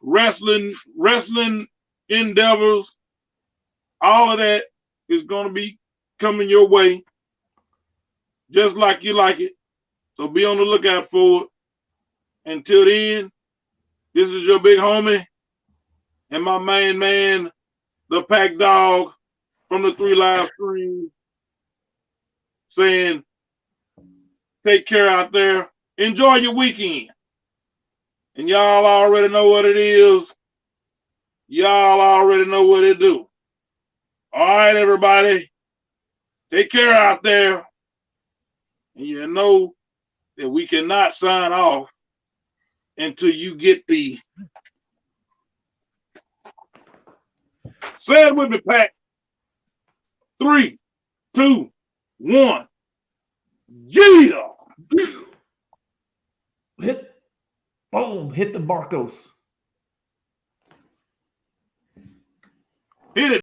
wrestling endeavors, all of that is going to be coming your way, just like you like it. So be on the lookout for it. Until then, this is your big homie and my main man, the Pack Dog from the 3 Live Stream, saying, take care out there. Enjoy your weekend. And y'all already know what it is. Y'all already know what it do. All right, everybody. Take care out there. And you know that we cannot sign off until you get the... Say it with me, Pack. 3, 2, 1. Yeah! Hit the Barcos. Hit it.